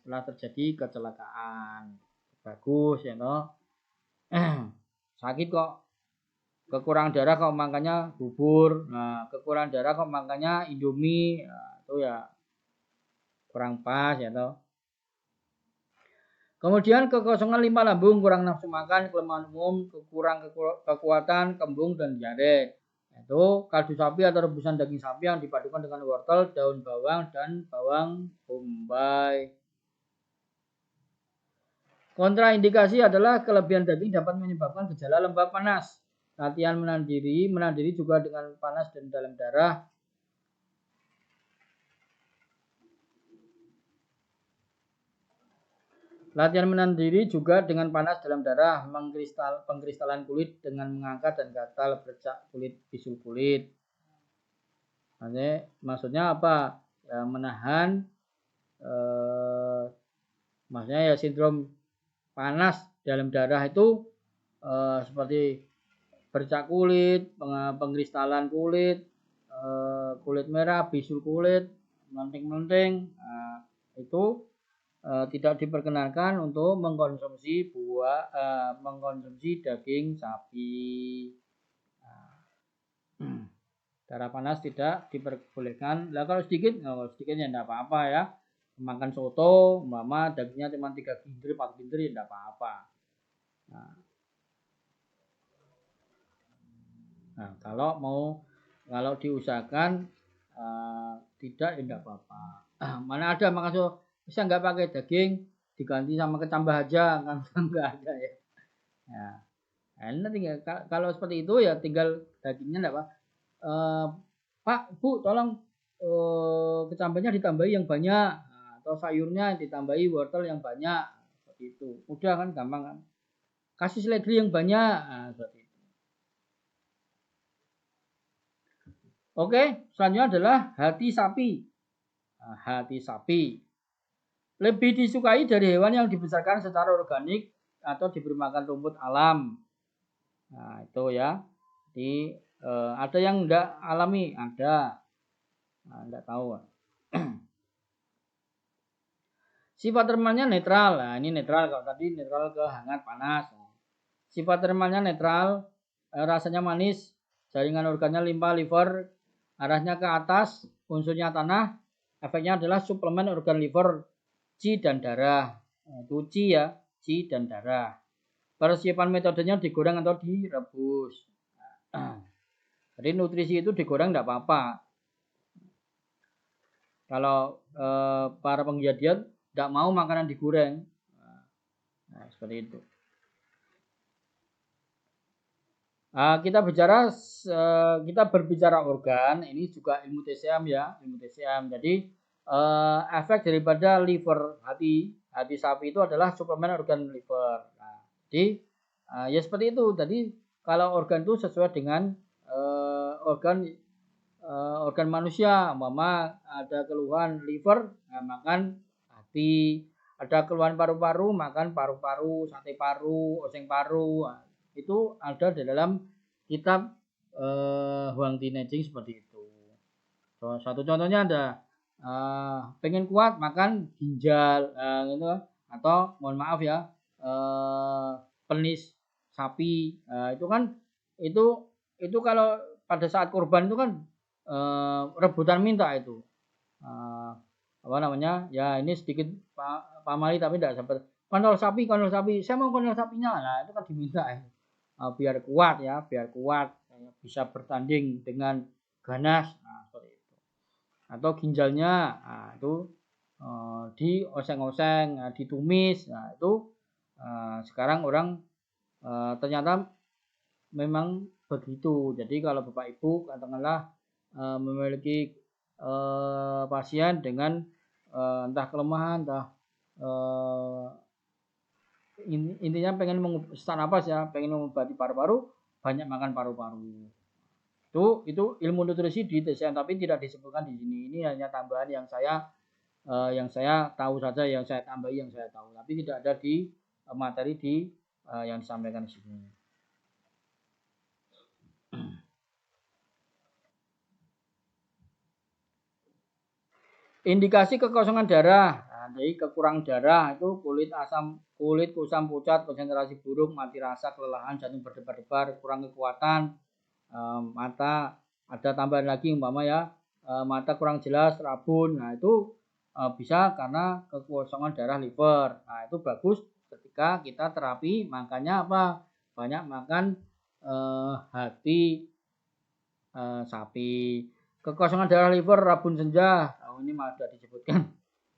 setelah terjadi kecelakaan. Bagus ya toh. Sakit kok, kekurangan darah kok makannya bubur. Nah, kekurangan darah kok makannya Indomie. Nah, itu ya kurang pas ya toh. Kemudian kekosongan limpa lambung, kurang nafsu makan, kelemahan umum, kekuatan, kembung, dan diare. Itu kaldu sapi atau rebusan daging sapi yang dipadukan dengan wortel, daun bawang, dan bawang bombay. Kontraindikasi adalah kelebihan daging dapat menyebabkan gejala lembab panas. Latihan menandiri juga dengan panas dan dalam darah. Latihan menandiri juga dengan panas dalam darah, pengkristalan kulit dengan mengangkat dan gatal, bercak kulit, bisul kulit. Maksudnya apa? Ya, menahan, maksudnya ya sindrom panas dalam darah itu seperti bercak kulit, pengkristalan kulit, kulit merah, bisul kulit, melenting-melenting, itu tidak diperkenankan untuk mengkonsumsi mengkonsumsi daging sapi. Darah panas tidak diperbolehkan. Lah kalau sedikit ya tidak apa-apa ya. Makan soto, mama dagingnya cuma 3 bunder, 4 bunder ya tidak apa-apa. Nah, kalau diusahakan tidak ya tidak apa-apa. Mana ada makan soto bisa nggak pakai daging diganti sama kecambah aja kan nggak ada ya. Ya, nanti kalau seperti itu ya tinggal dagingnya enggak Pak. Pak, Bu, tolong kecambahnya ditambahi yang banyak atau sayurnya ditambahi wortel yang banyak seperti itu. Udah kan gampang kan. Kasih seledri yang banyak seperti itu. Oke, selanjutnya adalah hati sapi. Hati sapi lebih disukai dari hewan yang dibesarkan secara organik atau diberi makan rumput alam. Nah, itu ya. Jadi ada yang enggak alami, ada. Nah, enggak tahu. Sifat termalnya netral. Nah, ini netral kalau tadi netral ke hangat panas. Sifat termalnya netral, rasanya manis, jaringan organnya limpa, liver, arahnya ke atas, unsurnya tanah, efeknya adalah suplemen organ liver, C dan darah. Itu C ya, C dan darah. Persiapan metodenya digoreng atau direbus. Jadi nutrisi itu digoreng tidak apa-apa. Kalau para penggiat diet tidak mau makanan digoreng, nah, seperti itu. Kita berbicara organ, ini juga ilmu TCM ya, ilmu TCM. Jadi efek daripada liver hati sapi itu adalah suplemen organ liver. Nah, jadi ya seperti itu. Tadi kalau organ itu sesuai dengan organ manusia, mama ada keluhan liver, nah, makan hati. Ada keluhan paru-paru, makan paru-paru, sate paru, oseng paru. Nah, itu ada di dalam kitab Huang Tinejing seperti itu. So, satu contohnya ada pengen kuat makan ginjal gitu, atau mohon maaf ya penis sapi. Itu kan itu kalau pada saat kurban itu kan rebutan minta itu. Apa namanya? Ya ini sedikit pamali tapi tidak sampai kondol sapi, saya mau kondol sapinya. Nah, itu kan diminta ya. Biar kuat ya, biar kuat bisa bertanding dengan ganas. Nah, seperti itu. Atau ginjalnya, nah, itu dioseng-oseng, ditumis. Nah, itu sekarang orang ternyata memang begitu. Jadi kalau Bapak Ibu katakanlah memiliki pasien dengan entah kelemahan, entah intinya pengen sesak napas ya, pengen mengobati paru-paru, banyak makan paru-paru. Itu ilmu nutrisi di TCM tapi tidak disebutkan di sini. Ini hanya tambahan yang saya tahu saja, yang saya tambahi, yang saya tahu. Tapi tidak ada di materi yang disampaikan di sini. Indikasi kekosongan darah. Nah, jadi kekurangan darah itu kulit kusam pucat, konsentrasi buruk, mati rasa, kelelahan, jantung berdebar-debar, kurang kekuatan, mata ada tambahan lagi umpama ya, mata kurang jelas, rabun. Nah, itu bisa karena kekosongan darah liver. Nah, itu bagus ketika kita terapi, makanya apa? Banyak makan hati sapi. Kekosongan darah liver, rabun senja. Oh, ini malah sudah disebutkan.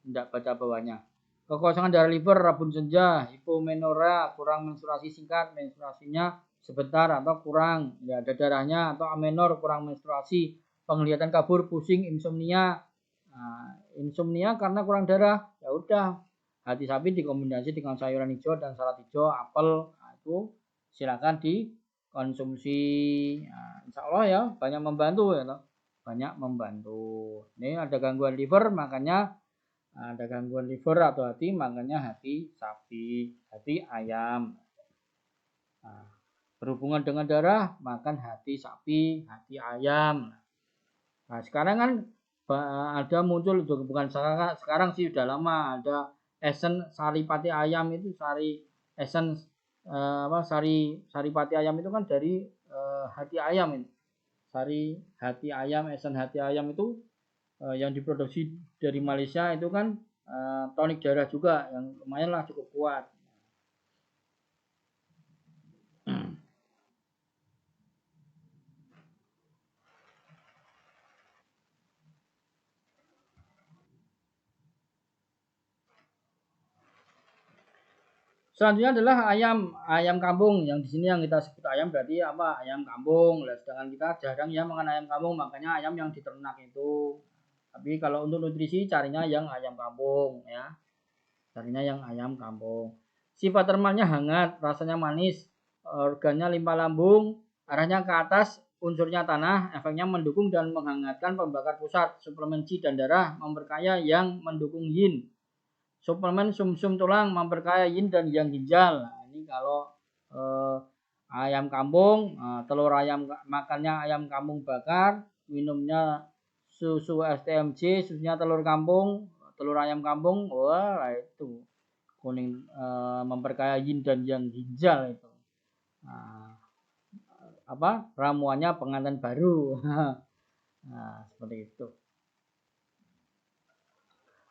Tidak baca bawahnya. Kekosongan darah liver, rabun senja, hipomenora, kurang menstruasi singkat, menstruasinya sebentar atau kurang, ya ada darahnya, atau amenor, kurang menstruasi, penglihatan kabur, pusing, insomnia. Nah, insomnia karena kurang darah, ya udah. Hati sapi dikombinasi dengan sayuran hijau dan salad hijau, apel, nah, itu silakan dikonsumsi. Nah, insya Allah ya banyak membantu ya, banyak membantu. Ini ada gangguan liver, makanya ada gangguan liver atau hati, makanya hati sapi, hati ayam. Nah, berhubungan dengan darah, makan hati sapi, hati ayam. Nah, sekarang kan ada muncul, bukan sekarang sih udah lama, ada esen sari pati ayam itu, esen sari pati ayam itu kan dari hati ayam ini. Sari hati ayam, esen hati ayam itu yang diproduksi dari Malaysia itu kan tonik darah juga yang lumayan lah cukup kuat. Selanjutnya adalah ayam kampung. Yang di sini yang kita sebut ayam berarti apa? Ayam kampung. Nah, sedangkan kita jarang ya makan ayam kampung, makanya ayam yang diternak itu. Tapi kalau untuk nutrisi carinya yang ayam kampung ya. Carinya yang ayam kampung. Sifat termalnya hangat, rasanya manis, organnya limpa lambung, arahnya ke atas, unsurnya tanah, efeknya mendukung dan menghangatkan pembakar pusat, suplemen C dan darah, memperkaya yang mendukung yin. Suplemen sumsum tulang memperkaya yin dan yang ginjal. Nah, ini kalau ayam kampung, telur ayam makannya ayam kampung bakar, minumnya susu STMJ, susunya telur kampung, telur ayam kampung, wah itu kuning memperkaya yin dan yang ginjal itu. Nah, apa ramuannya pengantin baru. Nah, seperti itu.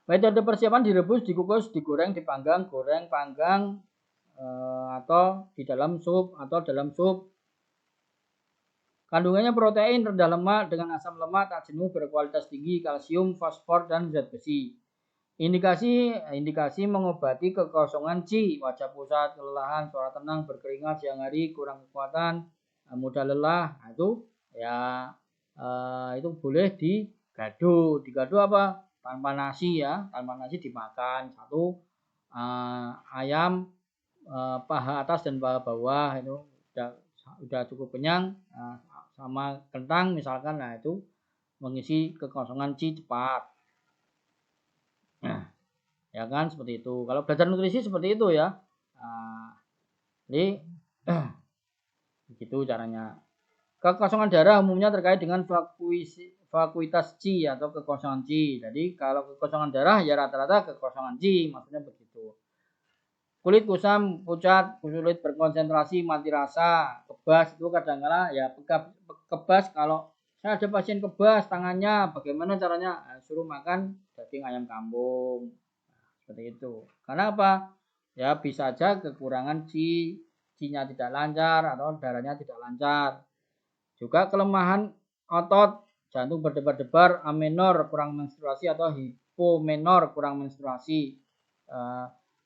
Metode persiapan direbus, dikukus, digoreng, dipanggang, goreng, panggang, atau di dalam sup atau dalam sup. Kandungannya protein, rendah lemak dengan asam lemak, tak jenuh, berkualitas tinggi, kalsium, fosfor, dan zat besi. Indikasi mengobati kekosongan Qi, wajah pusat, kelelahan, suara tenang, berkeringat siang hari, kurang kekuatan, mudah lelah. Nah, itu ya itu boleh digado. Digado apa? Tanpa nasi ya, tanpa nasi dimakan satu ayam paha atas dan paha bawah itu udah cukup kenyang, sama kentang misalkan. Nah, itu mengisi kekosongan Qi cepat. Nah, ya kan seperti itu. Kalau belajar nutrisi seperti itu ya. Jadi begitu caranya. Kekosongan darah umumnya terkait dengan vakuitas Qi atau kekosongan Qi. Jadi kalau kekosongan darah ya rata-rata kekosongan Qi, maksudnya begitu. Kulit kusam, pucat, sulit berkonsentrasi, mati rasa, kebas itu kadang-kala ya kebas. Kalau saya ada pasien kebas tangannya, bagaimana caranya? Suruh makan daging ayam kampung. Seperti itu. Karena apa? Ya bisa aja kekurangan C-nya tidak lancar atau darahnya tidak lancar. Juga kelemahan otot, jantung berdebar-debar, amenor kurang menstruasi atau hipomenor kurang menstruasi.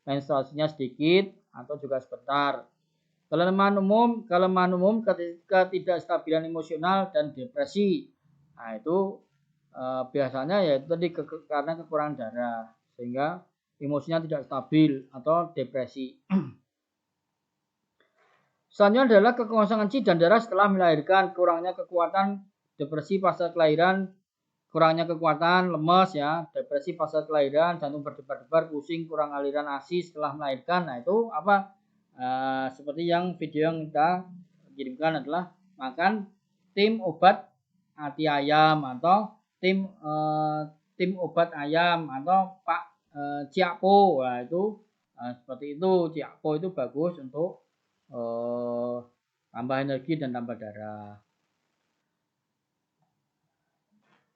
Menstruasinya sedikit atau juga sebentar. Kelemahan umum ketidakstabilan emosional dan depresi. Nah, itu biasanya ya itu tadi karena kekurangan darah sehingga emosinya tidak stabil atau depresi. Selanjutnya adalah kekosongan C dan darah setelah melahirkan, kurangnya kekuatan, depresi pasca kelahiran, kurangnya kekuatan, lemes ya, depresi pasca kelahiran, jantung berdebar-debar, pusing, kurang aliran ASI setelah melahirkan. Nah itu apa? Seperti yang video yang kita kirimkan adalah makan tim obat hati ayam atau tim obat ayam atau Pak Ciakpo. Nah itu seperti itu, Ciakpo itu bagus untuk tambah energi dan tambah darah.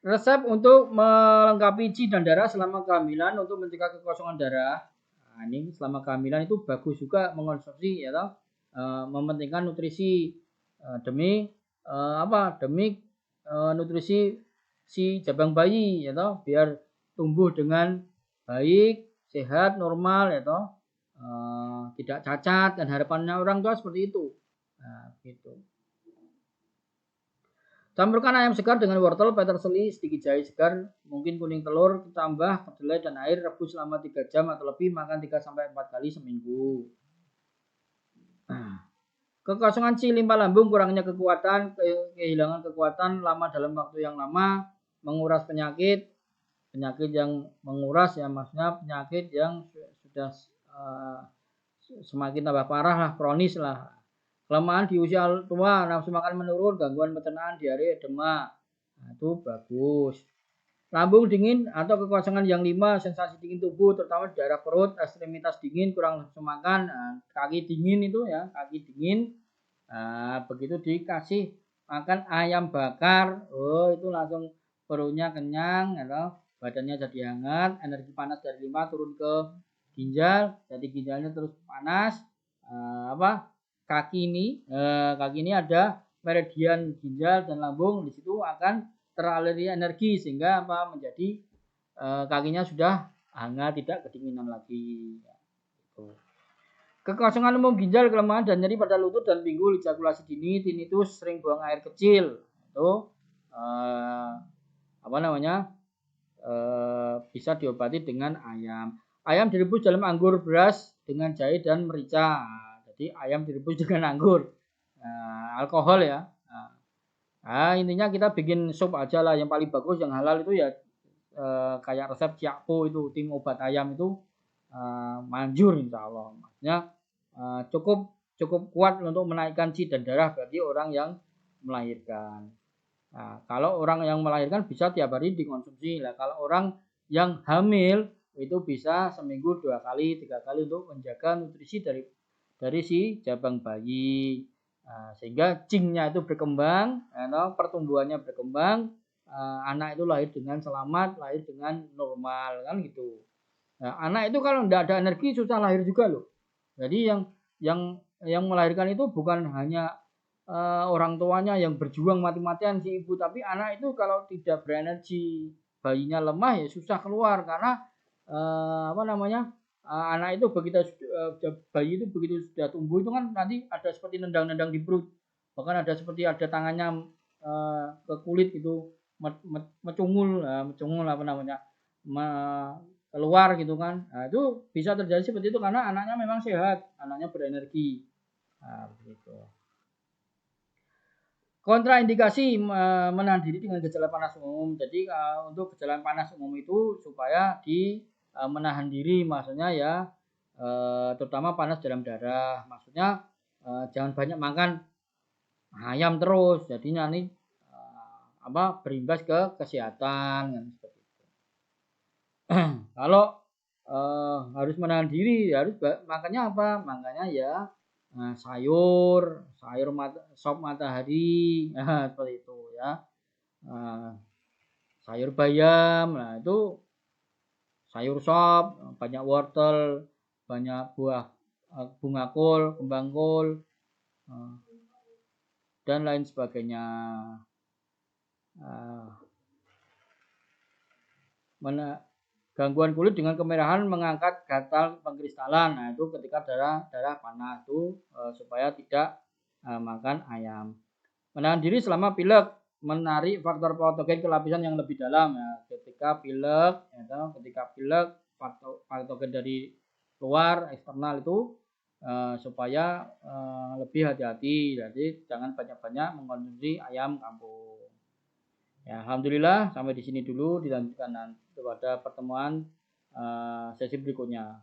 Resep untuk melengkapi C dan darah selama kehamilan untuk mencegah kekosongan darah. Nah, ini selama kehamilan itu bagus juga mengonsumsi ya, mementingkan nutrisi demi nutrisi si jabang bayi ya, biar tumbuh dengan baik, sehat, normal ya, tidak cacat, dan harapannya orang tua seperti itu. Nah, gitu. Campurkan ayam segar dengan wortel, peterseli, sedikit jahe segar, mungkin kuning telur, tambah kedelai dan air, rebus selama 3 jam atau lebih, makan 3-4 kali seminggu. Kekosongan C, limpa lambung, kurangnya kekuatan, kehilangan kekuatan lama dalam waktu yang lama, menguras penyakit yang menguras ya, maksudnya penyakit yang sudah semakin tambah parah lah, kronis lah. Kelemahan di usia tua, nafsu makan menurun, gangguan pencernaan, diare, edema. Nah, itu bagus. Lambung dingin atau kekosongan yang 5, sensasi dingin tubuh, terutama di daerah perut, ekstremitas dingin, kurang nafsu makan, kaki dingin itu ya, kaki dingin. Nah, begitu dikasih makan ayam bakar, itu langsung perutnya kenyang, ya, badannya jadi hangat, energi panas dari 5 turun ke ginjal, jadi ginjalnya terus panas. Kaki ini ada meridian ginjal dan lambung, di situ akan teraliri energi sehingga menjadi kakinya sudah hangat, tidak kedinginan lagi. Kekosongan umum ginjal, kelemahan dan nyeri pada lutut dan pinggul, ejakulasi dini, tinnitus, sering buang air kecil, itu bisa diobati dengan ayam. Ayam direbus dalam anggur beras dengan jahe dan merica. Jadi ayam direbus dengan anggur, alkohol ya. Nah, intinya kita bikin sup aja lah, yang paling bagus yang halal itu ya kayak resep Ciakpo itu, tim obat ayam itu manjur insya Allah. Maksudnya cukup kuat untuk menaikkan C dan darah bagi orang yang melahirkan. Nah, kalau orang yang melahirkan bisa tiap hari dikonsumsi lah. Kalau orang yang hamil itu bisa seminggu 2 kali, 3 kali untuk menjaga nutrisi dari si jabang bayi. Nah, sehingga cingnya itu berkembang, pertumbuhannya berkembang, anak itu lahir dengan selamat, lahir dengan normal, kan gitu. Nah, anak itu kalau tidak ada energi susah lahir juga loh. Jadi yang melahirkan itu bukan hanya orang tuanya yang berjuang mati-matian si ibu, tapi anak itu kalau tidak berenergi, bayinya lemah ya susah keluar, karena anak itu begitu bayi itu begitu sudah tumbuh itu kan nanti ada seperti nendang-nendang di perut, bahkan ada seperti ada tangannya ke kulit itu mecungul keluar gitu kan. Nah, itu bisa terjadi seperti itu karena anaknya memang sehat, anaknya berenergi. Nah, begitu. Kontraindikasi menahan diri dengan gejala panas umum. Jadi untuk gejala panas umum itu supaya menahan diri, maksudnya ya terutama panas dalam darah. Maksudnya jangan banyak makan ayam terus, jadinya nih berimbas ke kesehatan kan, seperti itu. Kalau harus menahan diri, harus makannya apa? Makanya ya sayur, sop matahari, seperti itu ya. Sayur bayam, nah itu sayur sop, banyak wortel, banyak buah bunga kol, kembang kol, dan lain sebagainya. Gangguan kulit dengan kemerahan mengangkat gatal pengkristalan. Nah, itu ketika darah panas itu supaya tidak makan ayam. Menahan diri selama pilek, menarik faktor patogen ke lapisan yang lebih dalam. Ya, ketika pilek, patogen dari luar eksternal itu supaya lebih hati-hati. Jadi jangan banyak-banyak mengkonsumsi ayam kampung. Ya, alhamdulillah sampai di sini dulu, dilanjutkan nanti pada pertemuan sesi berikutnya.